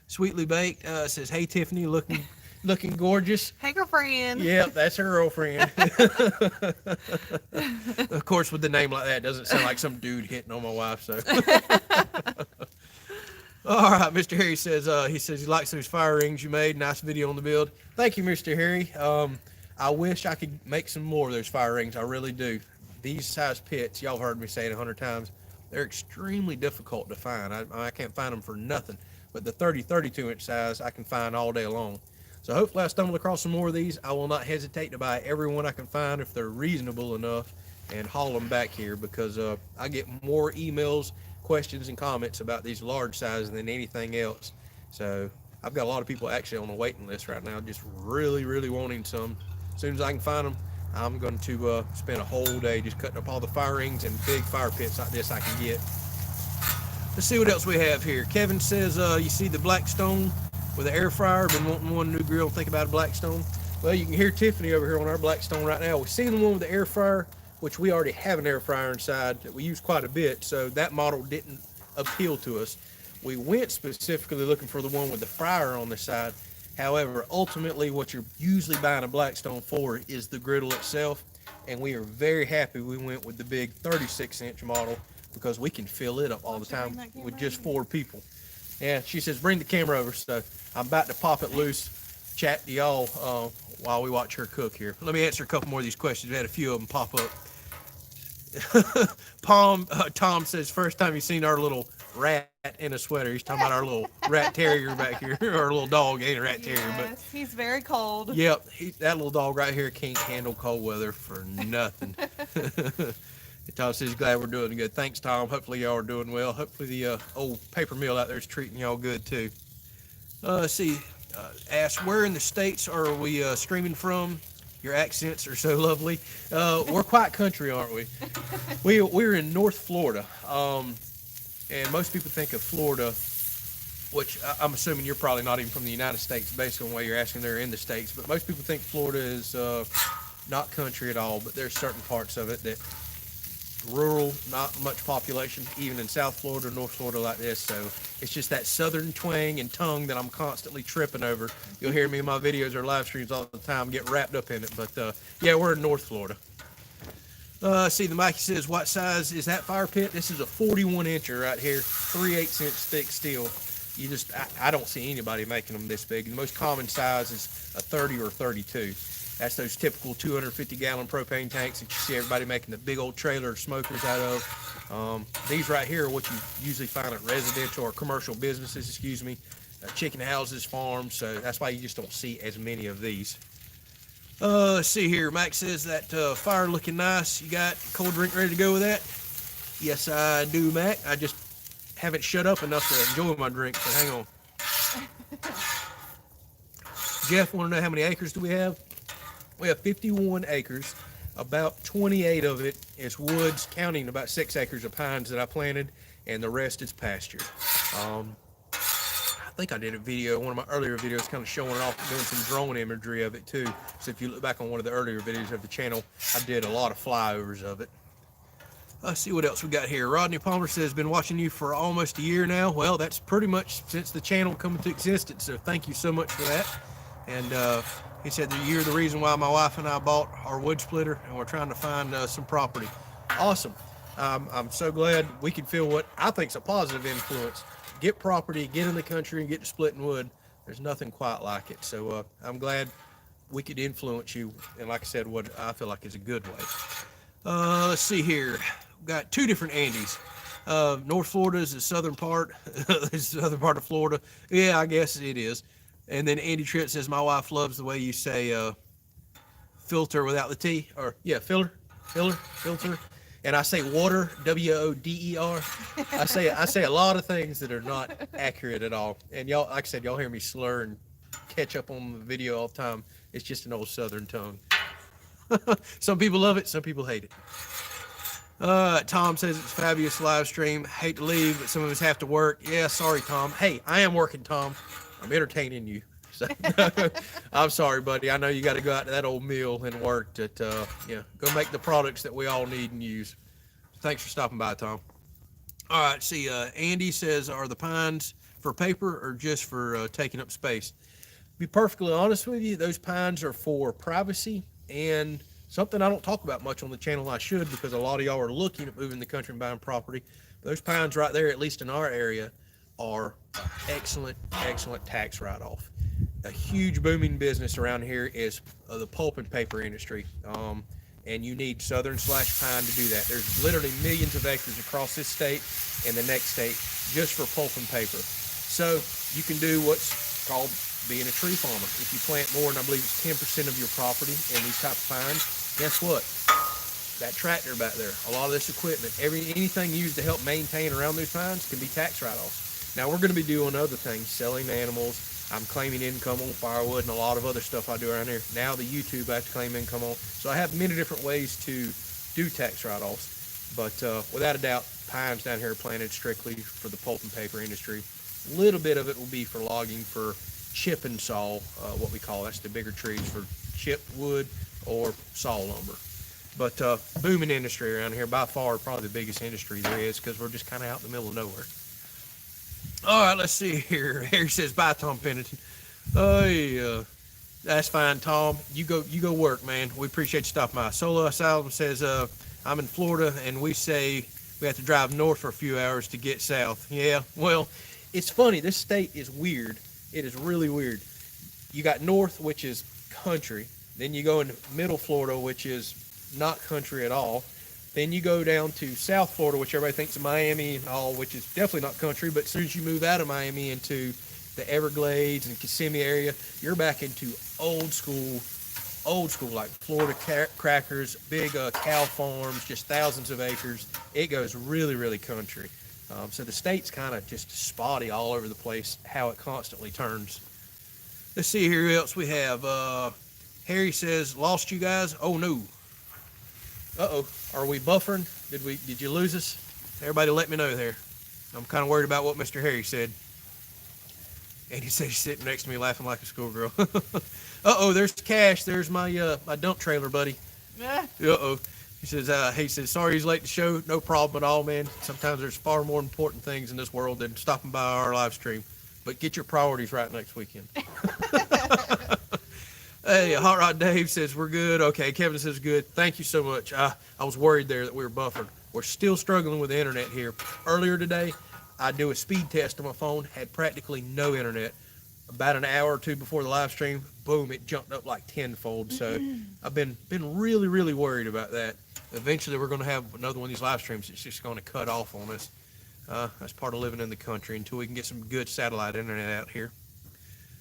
Sweetly Baked says, hey, Tiffany, looking gorgeous. Hey, girlfriend. Yep, that's her girlfriend. Of course, with the name like that, it doesn't sound like some dude hitting on my wife. So, all right, Mr. Harry says he likes those fire rings you made. Nice video on the build. Thank you, Mr. Harry. I wish I could make some more of those fire rings. I really do. These size pits, y'all heard me say it 100 times. They're extremely difficult to find. I can't find them for nothing. But the 32 inch size, I can find all day long. So hopefully I stumble across some more of these. I will not hesitate to buy every one I can find if they're reasonable enough and haul them back here, because I get more emails, questions, and comments about these large sizes than anything else. So I've got a lot of people actually on the waiting list right now, just really, really wanting some. As soon as I can find them, I'm going to spend a whole day just cutting up all the fire rings and big fire pits like this I can get. Let's see what else we have here. Kevin says, you see the Blackstone with the air fryer. Been wanting one new grill. Think about a Blackstone. Well, you can hear Tiffany over here on our Blackstone right now. We've seen the one with the air fryer, which we already have an air fryer inside that we use quite a bit, so that model didn't appeal to us. We went specifically looking for the one with the fryer on the side. However, ultimately what you're usually buying a Blackstone for is the griddle itself, and we are very happy we went with the big 36-inch model because we can fill it up all the time with just 4 people. Yeah, she says bring the camera over, so I'm about to pop it loose, chat to y'all while we watch her cook here. Let me answer a couple more of these questions. We had a few of them pop up. Tom says first time you've seen our little rat in a sweater. He's talking about our little rat terrier back here. Our little dog ain't a rat terrier, but he's very cold. Yep, that little dog right here can't handle cold weather for nothing. Tom says he's glad we're doing good. Thanks, Tom. Hopefully y'all are doing well. Hopefully the old paper mill out there is treating y'all good too. Let's see. Ask where in the States are we streaming from? Your accents are so lovely. We're quite country, aren't we? We're in North Florida. And most people think of Florida, which I'm assuming you're probably not even from the United States based on the way you're asking. They're in the States, but most people think Florida is not country at all, but there's certain parts of it that rural, not much population, even in South Florida, North Florida like this. So it's just that southern twang and tongue that I'm constantly tripping over. You'll hear me in my videos or live streams all the time get wrapped up in it. But yeah, we're in North Florida. See, the Mikey says, what size is that fire pit? This is a 41 incher right here, 3/8 inch thick steel. You just, I don't see anybody making them this big. The most common size is a 30 or 32. That's those typical 250 gallon propane tanks that you see everybody making the big old trailer smokers out of. These right here are what you usually find at residential or commercial businesses, chicken houses, farms. So that's why you just don't see as many of these. Let's see here. Max says that fire looking nice. You got cold drink ready to go with that? Yes, I do, Mac. I just haven't shut up enough to enjoy my drink, so hang on. Jeff, want to know how many acres do we have? We have 51 acres. About 28 of it is woods, counting about 6 acres of pines that I planted, and the rest is pasture. I think I did a video, one of my earlier videos, kind of showing it off, doing some drone imagery of it too. So if you look back on one of the earlier videos of the channel, I did a lot of flyovers of it. Let's see what else we got here. Rodney Palmer says, been watching you for almost a year now. Well, that's pretty much since the channel come into existence, so thank you so much for that. And he said that you're the reason why my wife and I bought our wood splitter, and we're trying to find some property. Awesome. I'm so glad we can feel what I think is a positive influence. Get property, get in the country, and get to splitting wood. There's nothing quite like it. So I'm glad we could influence you, and like I said, what I feel like is a good way. Let's see here. We've got 2 different Andys. North Florida is the southern part. It's the southern part of Florida. Yeah, I guess it is. And then Andy Tritt says, my wife loves the way you say filter without the T. Or, yeah, filter. And I say water, W-O-D-E-R. I say a lot of things that are not accurate at all. And y'all, like I said, y'all hear me slur and catch up on the video all the time. It's just an old southern tongue. Some people love it, some people hate it. Tom says it's a fabulous live stream. Hate to leave, but some of us have to work. Yeah, sorry, Tom. Hey, I am working, Tom. I'm entertaining you. So, I'm sorry, buddy. I know you got to go out to that old mill and work to, go make the products that we all need and use. Thanks for stopping by, Tom. All right, see, Andy says, are the pines for paper or just for taking up space? To be perfectly honest with you, those pines are for privacy and something I don't talk about much on the channel. I should, because a lot of y'all are looking at moving the country and buying property. Those pines right there, at least in our area, are excellent tax write-off. A huge booming business around here is the pulp and paper industry, and you need southern slash pine to do that. There's literally millions of acres across this state and the next state just for pulp and paper. So you can do what's called being a tree farmer. If you plant more, and I believe it's 10% of your property in these type of pines, guess what? That tractor back there, a lot of this equipment, anything used to help maintain around those pines can be tax write-offs. Now we're going to be doing other things, selling animals. I'm claiming income on firewood and a lot of other stuff I do around here. Now the YouTube I have to claim income on. So I have many different ways to do tax write-offs. But without a doubt, pines down here are planted strictly for the pulp and paper industry. A little bit of it will be for logging for chip and saw, what we call, that's the bigger trees for chipped wood or saw lumber. But booming industry around here, by far probably the biggest industry there is, because we're just kind of out in the middle of nowhere. All right, let's see here. Harry says, bye, Tom Pennington. That's fine, Tom. You go work, man. We appreciate you stopping by. Solo Asylum says, I'm in Florida, and we say we have to drive north for a few hours to get south. Yeah, well, it's funny. This state is weird. It is really weird. You got north, which is country. Then you go into middle Florida, which is not country at all. Then you go down to South Florida, which everybody thinks of Miami and all, which is definitely not country. But as soon as you move out of Miami into the Everglades and Kissimmee area, you're back into old school, like Florida crackers, big cow farms, just thousands of acres. It goes really, really country. So the state's kind of just spotty all over the place, how it constantly turns. Let's see here who else we have. Harry says, lost you guys? Oh, no. Uh-oh. Are we buffering? Did you lose us? Everybody let me know there. I'm kind of worried about what Mr. Harry said. And he said he's sitting next to me laughing like a schoolgirl. Uh-oh, there's Cash. There's my my dump trailer, buddy. Uh-oh. He says, sorry he's late to show. No problem at all, man. Sometimes there's far more important things in this world than stopping by our live stream. But get your priorities right next weekend. Hey, Hot Rod Dave says we're good. Okay, Kevin says good. Thank you so much. I was worried there that we were buffered. We're still struggling with the internet here. Earlier today, I do a speed test on my phone, had practically no internet. About an hour or two before the live stream, boom, it jumped up like tenfold. So I've been really, really worried about that. Eventually, we're going to have another one of these live streams. It's just going to cut off on us. That's part of living in the country until we can get some good satellite internet out here.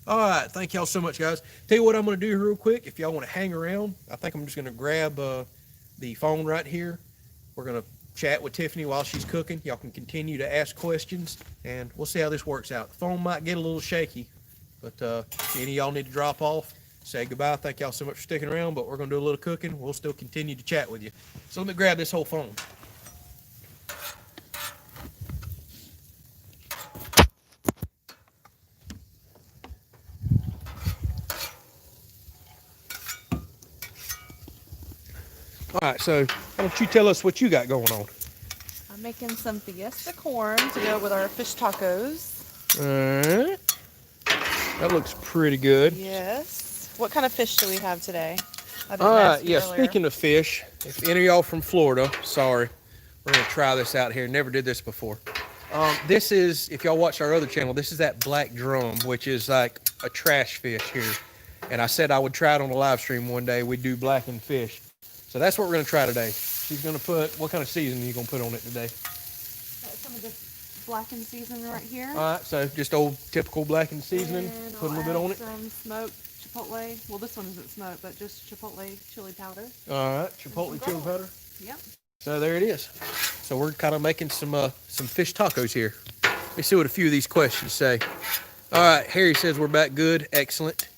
All right, thank y'all so much, guys. Tell you what I'm going to do real quick. If y'all want to hang around, I think I'm just going to grab the phone right here. We're going to chat with Tiffany while she's cooking. Y'all can continue to ask questions, and we'll see how this works out. The phone might get a little shaky, but if any of y'all need to drop off, say goodbye. Thank y'all so much for sticking around, but we're going to do a little cooking. We'll still continue to chat with you. So let me grab this whole phone. All right, so why don't you tell us what you got going on? I'm making some fiesta corn to go with our fish tacos. All right. That looks pretty good. Yes. What kind of fish do we have today? I didn't All right, ask you yeah, earlier. speaking of fish, if any of y'all from Florida, sorry, we're going to try this out here. Never did this before. This is, if y'all watch our other channel, this is that black drum, which is like a trash fish here. And I said I would try it on the live stream one day. We'd do blackened fish. So that's what we're going to try today. She's going to put, what kind of seasoning are you going to put on it today? Some of this blackened seasoning right here. All right, so just old typical blackened seasoning. And Put a little bit I'll on add it. some smoked chipotle. Well, this one isn't smoked, but just chipotle chili powder. All right, chipotle chili powder. Yep. So there it is. So we're kind of making some fish tacos here. Let me see what a few of these questions say. All right, Harry says we're back good. Excellent.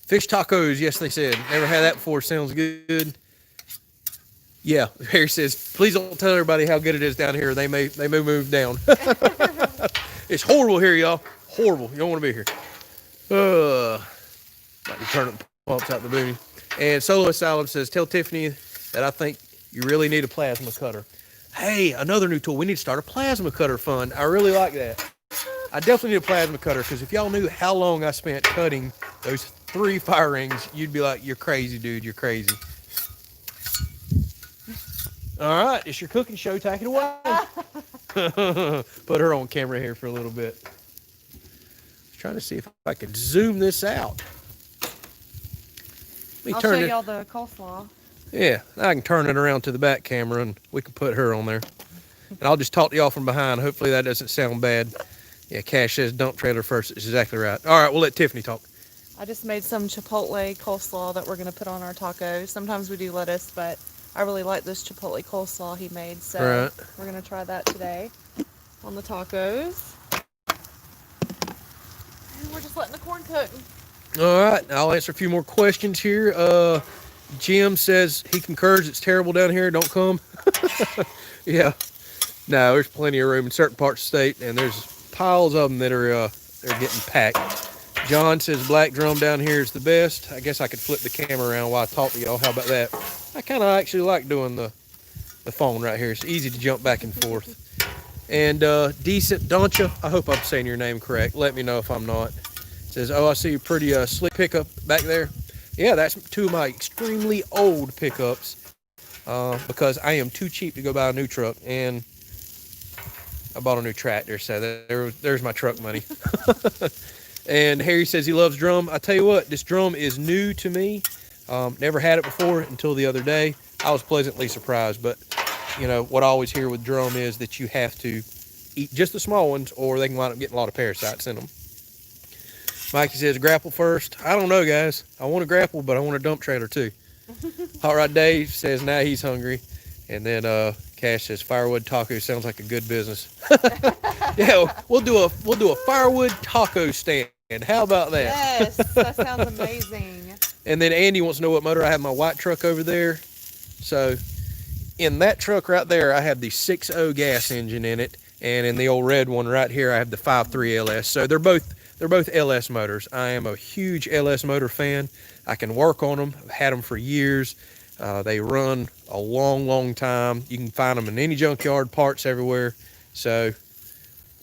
Fish tacos, yes, they said. Never had that before. Sounds good. Yeah, Harry says, please don't tell everybody how good it is down here. They may move down. It's horrible here, y'all. Horrible. You don't want to be here. Like to turn the pumps out the booty. And Solo Asylum says, tell Tiffany that I think you really need a plasma cutter. Hey, another new tool. We need to start a plasma cutter fund. I really like that. I definitely need a plasma cutter because if y'all knew how long I spent cutting those 3 fire rings, you'd be like, you're crazy, dude. You're crazy. All right, it's your cooking show. Take it away. Put her on camera here for a little bit. Trying to see if I could zoom this out. I'll show y'all the coleslaw. Yeah, I can turn it around to the back camera and we can put her on there. And I'll just talk to y'all from behind. Hopefully that doesn't sound bad. Yeah, Cash says dump trailer first. It's exactly right. All right, we'll let Tiffany talk. I just made some chipotle coleslaw that we're going to put on our tacos. Sometimes we do lettuce, but I really like this chipotle coleslaw he made. So we're going to try that today on the tacos. And we're just letting the corn cook. All right, I'll answer a few more questions here. Jim says he concurs it's terrible down here. Don't come. Yeah. No, there's plenty of room in certain parts of the state, and there's piles of them that are they're getting packed. John says black drum down here is the best. I guess I could flip the camera around while I talk to y'all. How about that? I kind of actually like doing the phone right here. It's easy to jump back and forth. And Decent Doncha, I hope I'm saying your name correct. Let me know if I'm not. Says, oh, I see a pretty slick pickup back there. Yeah, that's 2 of my extremely old pickups because I am too cheap to go buy a new truck, and I bought a new tractor, so there's my truck money. And Harry says he loves drum. I tell you what, this drum is new to me. Never had it before until the other day. I was pleasantly surprised, but you know what I always hear with drum is that you have to eat just the small ones or they can wind up getting a lot of parasites in them. Mikey says grapple first. I don't know, guys. I want to grapple, but I want a dump trailer too. Hot Rod Dave says now he's hungry. And then Cash says firewood taco sounds like a good business. Yeah, we'll do a firewood taco stand. How about that? Yes, that sounds amazing. And then Andy wants to know what motor. I have my white truck over there. So in that truck right there, I have the 6.0 gas engine in it. And in the old red one right here, I have the 5.3 LS. So they're both LS motors. I am a huge LS motor fan. I can work on them. I've had them for years. They run a long time. You can find them in any junkyard, parts everywhere. So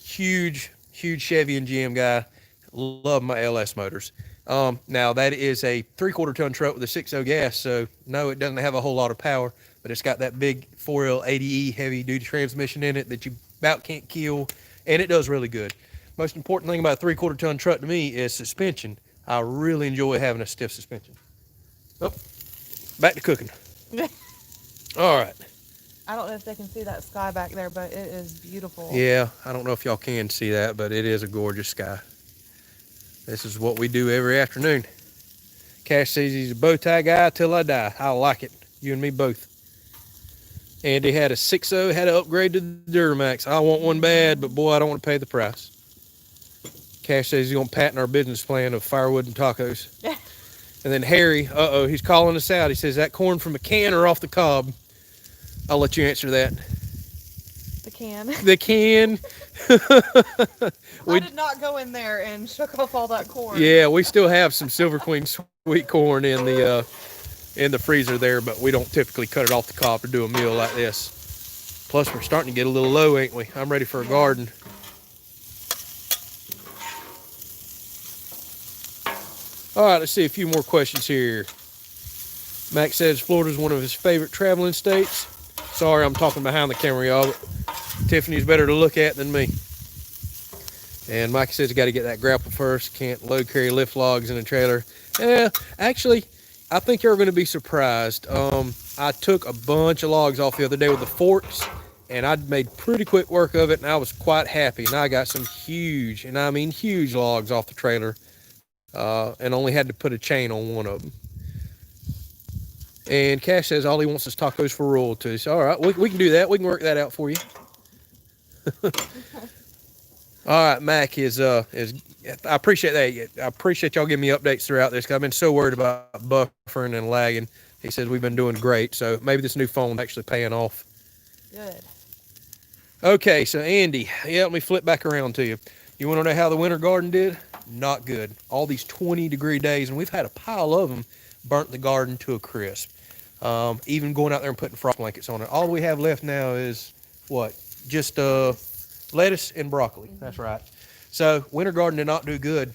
huge Chevy and GM guy. Love my LS motors. Now that is a 3/4 ton truck with a 6.0 gas. So no, it doesn't have a whole lot of power, but it's got that big 4L 80E heavy duty transmission in it that you about can't kill. And it does really good. Most important thing about a 3/4 ton truck to me is suspension. I really enjoy having a stiff suspension. Oh, back to cooking. All right. I don't know if they can see that sky back there, but it is beautiful. Yeah, I don't know if y'all can see that, but it is a gorgeous sky. This is what we do every afternoon. Cash says he's a bow tie guy till I die. I like it. You and me both. Andy had a 6.0, had to upgrade to the Duramax. I want one bad, but boy, I don't want to pay the price. Cash says he's going to patent our business plan of firewood and tacos. And then Harry, he's calling us out. He says, that corn from a can or off the cob? I'll let you answer that. The can. The can. I did not go in there and shook off all that corn. Yeah, we still have some Silver Queen sweet corn in the freezer there, but we don't typically cut it off the cob to do a meal like this. Plus, we're starting to get a little low, ain't we? I'm ready for a garden. All right, let's see a few more questions here. Max says Florida's one of his favorite traveling states. Sorry, I'm talking behind the camera, y'all, but Tiffany's better to look at than me. And Mikey says you got to get that grapple first. Can't load carry lift logs in a trailer. Yeah, actually, I think you're going to be surprised. I took a bunch of logs off the other day with the forks, and I made pretty quick work of it, and I was quite happy. And I got some huge, and I mean huge logs off the trailer, and only had to put a chain on one of them. And Cash says all he wants is tacos for royalties. All right, we can do that. We can work that out for you. All right, Mac is I appreciate that. I appreciate y'all giving me updates throughout this, because I've been so worried about buffering and lagging. He says we've been doing great, so maybe this new phone actually paying off. Good. Okay, so Andy, let me flip back around to you. You want to know how the winter garden did? Not good. All these 20-degree days, and we've had a pile of them, burnt the garden to a crisp. Even going out there and putting frost blankets on it. All we have left now is what? Just lettuce and broccoli. That's right. So winter garden did not do good.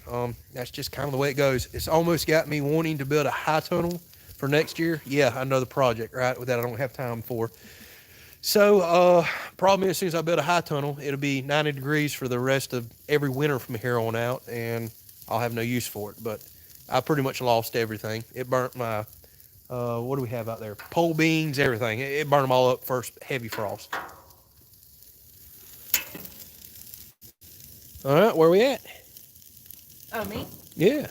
That's just kind of the way it goes. It's almost got me wanting to build a high tunnel for next year. Yeah, another project, right? That I don't have time for. So problem is, as soon as I build a high tunnel, it'll be 90 degrees for the rest of every winter from here on out, and I'll have no use for it. But I pretty much lost everything. It burnt my what do we have out there? Pole beans, everything. It burned them all up first heavy frost. All right, where we at? Oh, me? Yeah.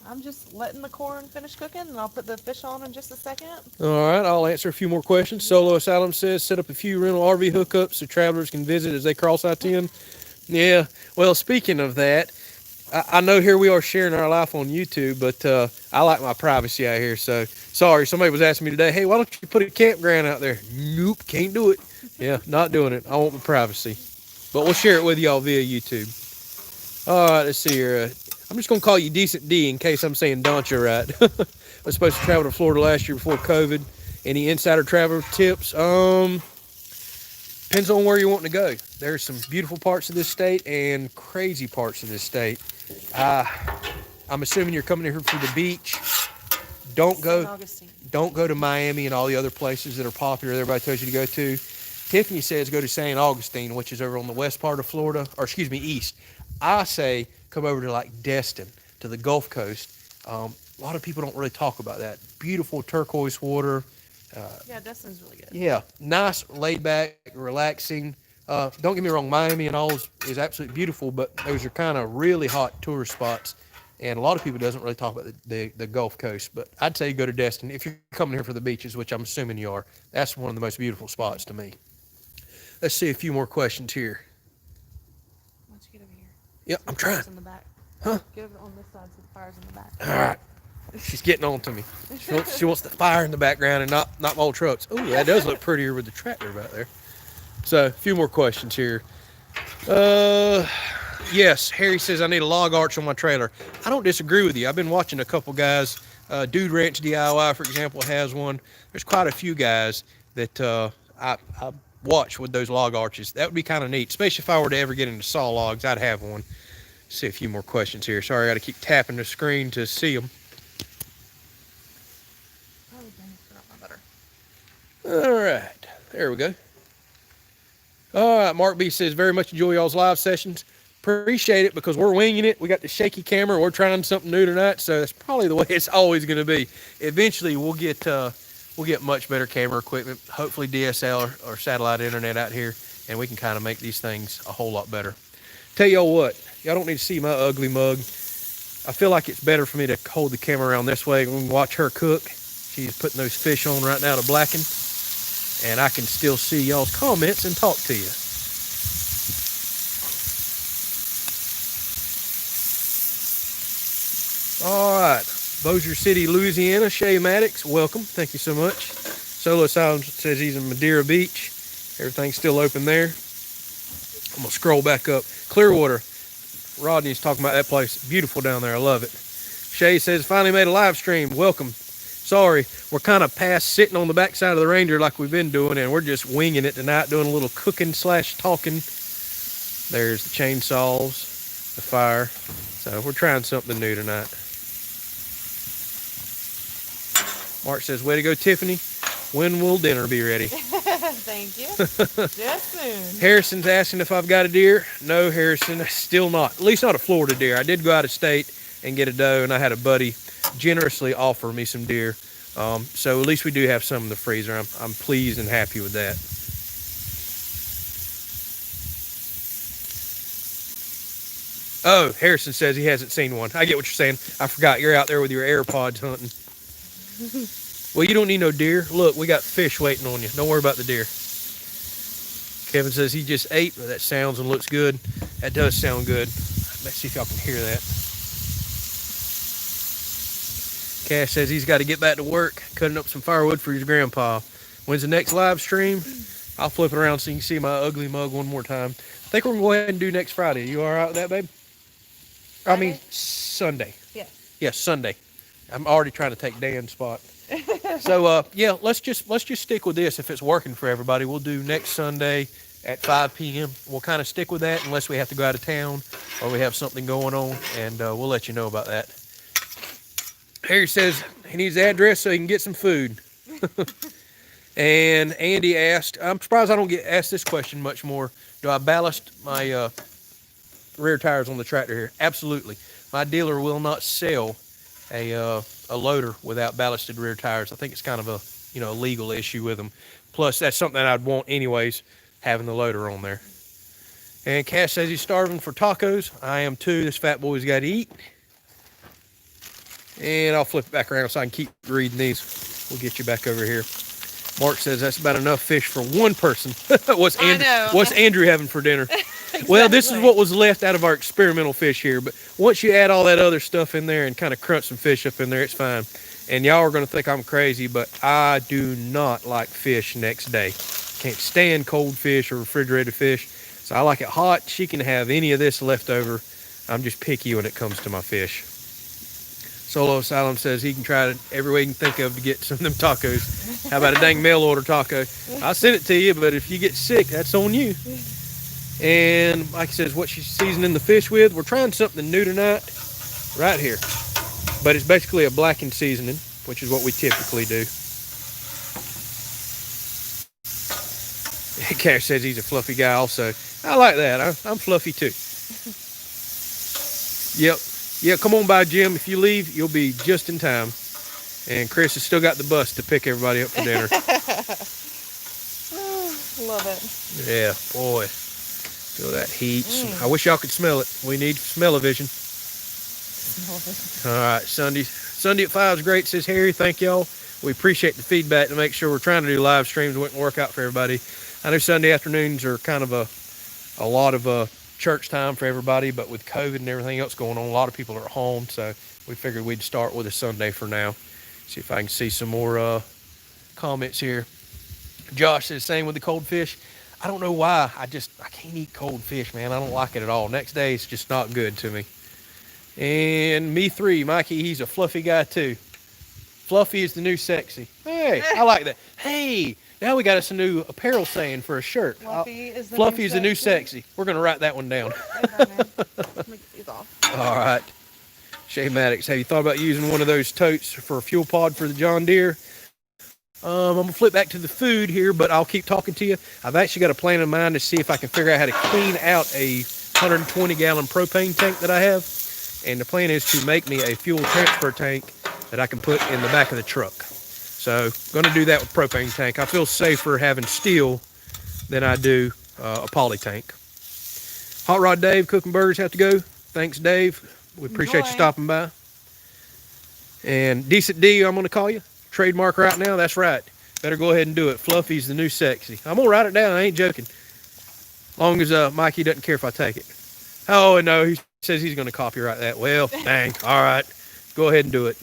I'm just letting the corn finish cooking, and I'll put the fish on in just a second. All right, I'll answer a few more questions. Solo Asylum says set up a few rental RV hookups so travelers can visit as they cross I-10. Yeah, well, speaking of that, I know here we are sharing our life on YouTube, but I like my privacy out here. So sorry, somebody was asking me today, hey, why don't you put a campground out there? Nope, can't do it. Yeah, not doing it. I want my privacy. But we'll share it with y'all via YouTube. All right, let's see here. I'm just going to call you Decent D in case I'm saying Doncha right. I was supposed to travel to Florida last year before COVID. Any insider travel tips? Depends on where you're wanting to go. There's some beautiful parts of this state and crazy parts of this state. I'm assuming you're coming here for the beach. Don't go to Miami and all the other places that are popular that everybody tells you to go to. Tiffany says go to St. Augustine, which is over on the west part of Florida, or excuse me, east. I say come over to like Destin, to the Gulf Coast. A lot of people don't really talk about that. Beautiful turquoise water. Yeah, Destin's really good. Yeah, nice, laid back, relaxing. Don't get me wrong, Miami and all is absolutely beautiful, but those are kind of really hot tourist spots, and a lot of people doesn't really talk about the Gulf Coast. But I'd say go to Destin if you're coming here for the beaches, which I'm assuming you are. That's one of the most beautiful spots to me. Let's see a few more questions here. Why don't you get over here? Yep, I'm trying. In the back. Huh? Get over on this side so the fire's in the back. All right. She's getting on to me. She wants the fire in the background and not my old trucks. Oh, that does look prettier with the tractor back there. So, a few more questions here. Yes, Harry says I need a log arch on my trailer. I don't disagree with you. I've been watching a couple guys. Dude Ranch DIY, for example, has one. There's quite a few guys that I watch with those log arches. That would be kind of neat, especially if I were to ever get into saw logs. I'd have one. See a few more questions here. Sorry, I got to keep tapping the screen to see them. Oh, dang, I forgot my butter. All right, there we go. All right, Mark B says, very much enjoy y'all's live sessions. Appreciate it because we're winging it. We got the shaky camera. We're trying something new tonight, so that's probably the way it's always going to be. Eventually, we'll get much better camera equipment, hopefully DSL or satellite internet out here, and we can kind of make these things a whole lot better. Tell y'all what, y'all don't need to see my ugly mug. I feel like it's better for me to hold the camera around this way and watch her cook. She's putting those fish on right now to blacken, and I can still see y'all's comments and talk to you. All right, Bossier City, Louisiana, Shay Maddox, welcome. Thank you so much. Solo Asylum says he's in Madeira Beach. Everything's still open there. I'm going to scroll back up. Clearwater. Rodney's talking about that place. Beautiful down there. I love it. Shay says, finally made a live stream. Welcome. Sorry, we're kind of past sitting on the backside of the Ranger like we've been doing, and we're just winging it tonight, doing a little cooking / talking. There's the chainsaws, the fire. So we're trying something new tonight. Mark says, way to go, Tiffany. When will dinner be ready? Thank you. Just soon. Harrison's asking if I've got a deer. No, Harrison, still not. At least not a Florida deer. I did go out of state and get a doe, and I had a buddy generously offer me some deer. So at least we do have some in the freezer. I'm pleased and happy with that. Oh, Harrison says he hasn't seen one. I get what you're saying. I forgot. You're out there with your AirPods hunting. Well, you don't need no deer. Look, we got fish waiting on you. Don't worry about the deer. Kevin says he just ate. But that sounds and looks good. That does sound good. Let's see if y'all can hear that. Cash says he's got to get back to work, cutting up some firewood for his grandpa. When's the next live stream? I'll flip it around so you can see my ugly mug one more time. I think we're going to go ahead and do next Friday. You all right with that, babe? Friday? I mean, Sunday. Yeah. Yeah, Sunday. I'm already trying to take Dan's spot. So, yeah, let's just stick with this. If it's working for everybody, we'll do next Sunday at 5 p.m. We'll kind of stick with that unless we have to go out of town or we have something going on, and we'll let you know about that. Harry says he needs the address so he can get some food. And Andy asked, I'm surprised I don't get asked this question much more. Do I ballast my rear tires on the tractor here? Absolutely. My dealer will not sell a loader without ballasted rear tires. I think it's kind of a legal issue with them. Plus, that's something that I'd want anyways, having the loader on there. And Cash says he's starving for tacos. I am too. This fat boy's got to eat. And I'll flip it back around so I can keep reading these. We'll get you back over here. Mark says that's about enough fish for one person. What's Andrew having for dinner? Exactly. Well, this is what was left out of our experimental fish here. But once you add all that other stuff in there and kind of crunch some fish up in there, it's fine. And y'all are going to think I'm crazy, but I do not like fish next day. Can't stand cold fish or refrigerated fish. So I like it hot. She can have any of this left over. I'm just picky when it comes to my fish. Solo Asylum says he can try every way he can think of to get some of them tacos. How about a dang mail order taco? I'll send it to you, but if you get sick, that's on you. And like he says, what she's seasoning the fish with, we're trying something new tonight, right here. But it's basically a blackened seasoning, which is what we typically do. Cash says he's a fluffy guy also. I like that. I'm fluffy too. Yep. Yeah, come on by, Jim. If you leave, you'll be just in time. And Chris has still got the bus to pick everybody up for dinner. Love it. Yeah, boy. Feel that heat. I wish y'all could smell it. We need smell-o-vision. All right, Sunday at 5 is great, says Harry. Thank y'all. We appreciate the feedback to make sure we're trying to do live streams. It wouldn't work out for everybody. I know Sunday afternoons are kind of a lot of church time for everybody, but with COVID and everything else going on, a lot of people are at home, so we figured we'd start with a Sunday for now. See if I can see some more comments here. Josh says same with the cold fish. I don't know why. I can't eat cold fish, man. I don't like it at all. Next day it's just not good to me. And me3, Mikey, he's a fluffy guy too. Fluffy is the new sexy. Hey, I like that. Hey, now we got us a new apparel saying for a shirt. Fluffy is the new sexy. We're going to write that one down. All right. Shay Maddox, have you thought about using one of those totes for a fuel pod for the John Deere? I'm going to flip back to the food here, but I'll keep talking to you. I've actually got a plan in mind to see if I can figure out how to clean out a 120-gallon propane tank that I have. And the plan is to make me a fuel transfer tank that I can put in the back of the truck. So I'm going to do that with propane tank. I feel safer having steel than I do a poly tank. Hot Rod Dave, cooking burgers have to go. Thanks, Dave. We appreciate you stopping by. And Decent D, I'm going to call you. Trademark right now. That's right. Better go ahead and do it. Fluffy's the new sexy. I'm going to write it down. I ain't joking. As long as Mikey doesn't care if I take it. Oh, no. He says he's going to copyright that. Well, dang. All right. Go ahead and do it.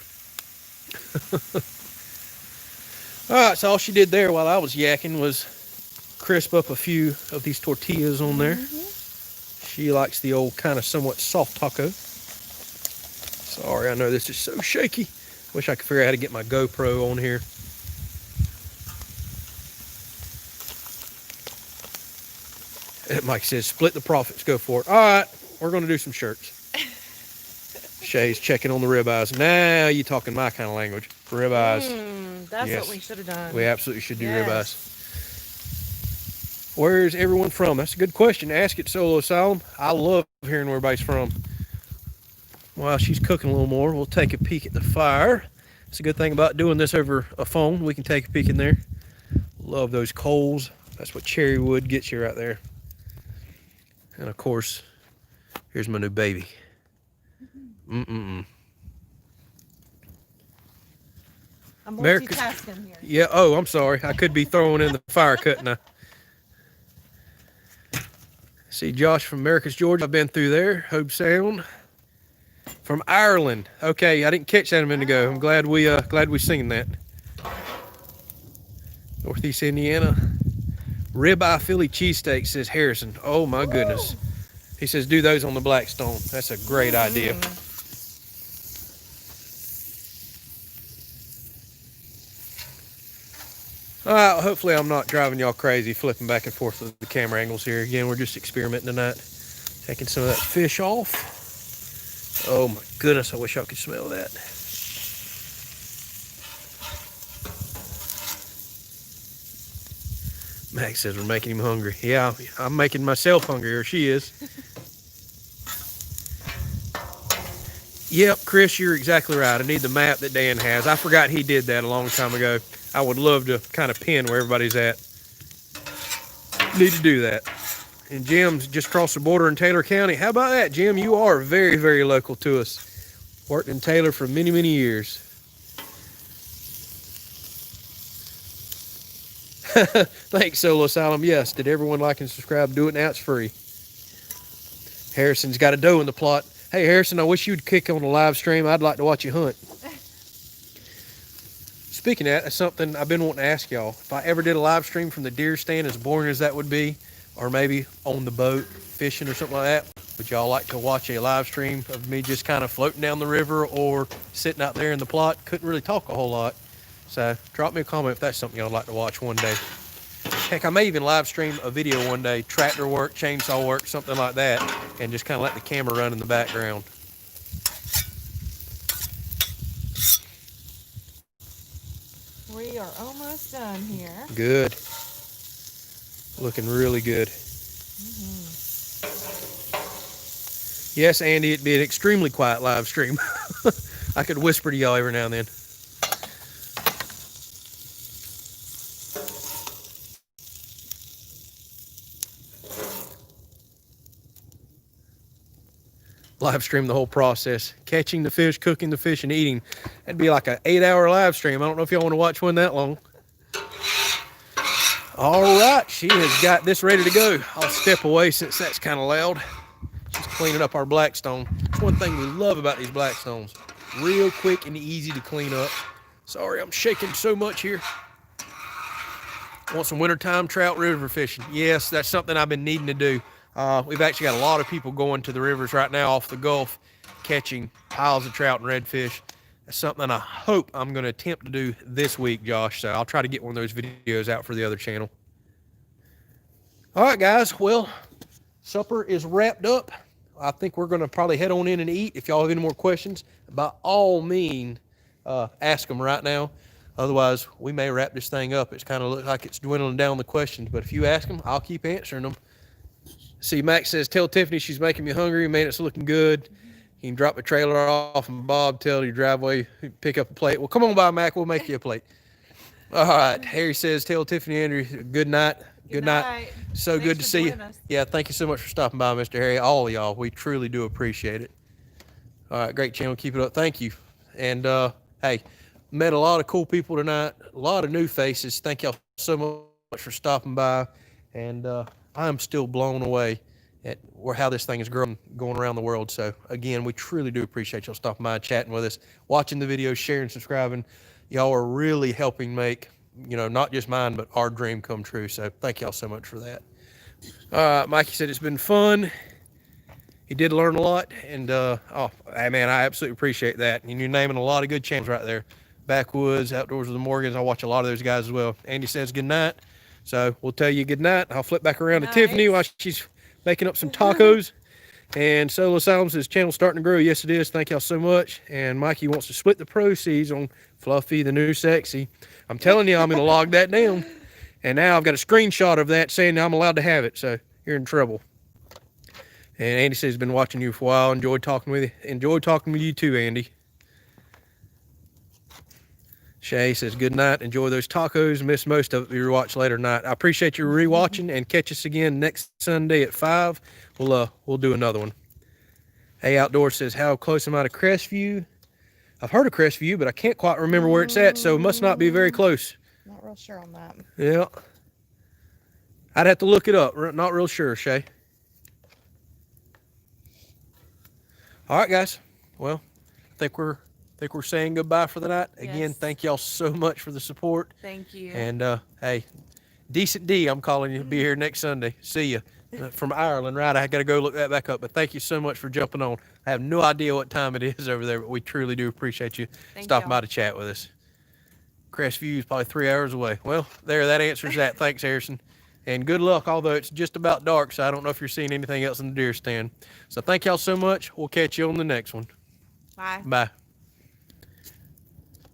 All right, so all she did there while I was yakking was crisp up a few of these tortillas on there. She likes the old kind of somewhat soft taco. Sorry, I know this is so shaky. Wish I could figure out how to get my GoPro on here. And Mike says, split the profits, go for it. All right, we're going to do some shirts. Shay's checking on the ribeyes. Now you're talking my kind of language. Ribeyes. That's Yes. what we should have done. We absolutely should do Yes. ribeyes. Where's everyone from? That's a good question. Ask it, Solo Asylum. I love hearing where everybody's from. While she's cooking a little more, we'll take a peek at the fire. It's a good thing about doing this over a phone. We can take a peek in there. Love those coals. That's what cherry wood gets you right there. And of course, here's my new baby. I'm America's- multitasking here. Yeah, oh, I'm sorry. I could be throwing in the fire, couldn't I? See Josh from Americus, Georgia. I've been through there. Hope Sound. From Ireland. Okay, I didn't catch that a minute ago. I'm glad we singing that. Northeast Indiana. Ribeye Philly cheesesteak, says Harrison. Oh my goodness. He says do those on the Blackstone. That's a great idea. All right, hopefully I'm not driving y'all crazy flipping back and forth with the camera angles here. Again, we're just experimenting tonight. Taking some of that fish off. Oh my goodness, I wish y'all could smell that. Max says we're making him hungry. Yeah, I'm making myself hungry, or she is. Yep, Chris, you're exactly right. I need the map that Dan has. I forgot he did that a long time ago. I would love to kind of pin where everybody's at. Need to do that. And Jim's just across the border in Taylor County. How about that, Jim? You are very, very local to us. Worked in Taylor for many, many years. Thanks, Solo Asylum. Yes, did everyone like and subscribe? Do it now, it's free. Harrison's got a doe in the plot. Hey, Harrison, I wish you'd kick on a live stream. I'd like to watch you hunt. Speaking of that, that's something I've been wanting to ask y'all. If I ever did a live stream from the deer stand, as boring as that would be, or maybe on the boat fishing or something like that, would y'all like to watch a live stream of me just kind of floating down the river or sitting out there in the plot? Couldn't really talk a whole lot. So drop me a comment if that's something y'all like to watch one day. Heck, I may even live stream a video one day, tractor work, chainsaw work, something like that, and just kind of let the camera run in the background. We are almost done here. Good. Looking really good. Yes, Andy, it'd be an extremely quiet live stream. I could whisper to y'all every now and then. Live stream the whole process. Catching the fish, cooking the fish, and eating. That'd be like an 8-hour live stream. I don't know if y'all want to watch one that long. All right, she has got this ready to go. I'll step away since that's kind of loud. She's cleaning up our Blackstone. That's one thing we love about these Blackstones. Real quick and easy to clean up. Sorry, I'm shaking so much here. Want some wintertime trout river fishing? Yes, that's something I've been needing to do. We've actually got a lot of people going to the rivers right now off the Gulf, catching piles of trout and redfish. That's something I hope I'm going to attempt to do this week, Josh. So I'll try to get one of those videos out for the other channel. All right, guys. Well, supper is wrapped up. I think we're going to probably head on in and eat. If y'all have any more questions, by all means, ask them right now. Otherwise, we may wrap this thing up. It's kind of look like it's dwindling down the questions. But if you ask them, I'll keep answering them. See, Max says, tell Tiffany she's making me hungry. Man, it's looking good. You can drop the trailer off and Bob, tell your driveway, pick up a plate. Well, come on by, Mac. We'll make you a plate. All right. Harry says, tell Tiffany Andrew, good night. Good night. So Thanks good to for see you. joining us. Yeah, thank you so much for stopping by, Mr. Harry. All of y'all, we truly do appreciate it. All right, great channel. Keep it up. Thank you. And, hey, met a lot of cool people tonight. A lot of new faces. Thank y'all so much for stopping by. And, I'm still blown away at how this thing is growing, going around the world. So again, we truly do appreciate y'all stopping by, chatting with us, watching the videos, sharing, subscribing. Y'all are really helping make, not just mine, but our dream come true. So thank y'all so much for that. Mikey said it's been fun. He did learn a lot, and man, I absolutely appreciate that. And you're naming a lot of good channels right there. Backwoods, Outdoors with the Morgans. I watch a lot of those guys as well. Andy says good night, so we'll tell you good night. I'll flip back around to Tiffany while she's making up some tacos. And Solo Sounds, his channel's starting to grow. Yes, it is. Thank y'all so much. And Mikey wants to split the proceeds on Fluffy, the new sexy. I'm telling you, I'm going to log that down. And now I've got a screenshot of that saying I'm allowed to have it. So you're in trouble. And Andy says he's been watching you for a while. Enjoyed talking with you. Enjoyed talking with you too, Andy. Shay says good night. Enjoy those tacos. Miss most of it. You'll watch later tonight. I appreciate you rewatching, and catch us again next Sunday at 5. We'll do another one. Hey Outdoors says, how close am I to Crestview? I've heard of Crestview, but I can't quite remember where it's at, so it must not be very close. Not real sure on that. Yeah. I'd have to look it up. Not real sure, Shay. All right, guys. Well, I think we're saying goodbye for the night. Again, Yes. thank y'all so much for the support. Thank you. And hey, Decent D, I'm calling you to be here next Sunday. See you. From Ireland, right? I got to go look that back up. But thank you so much for jumping on. I have no idea what time it is over there, but we truly do appreciate you stopping by to chat with us. Crestview is probably 3 hours away. Well, that answers that. Thanks, Harrison. And good luck, although it's just about dark, so I don't know if you're seeing anything else in the deer stand. So thank y'all so much. We'll catch you on the next one. Bye. Bye.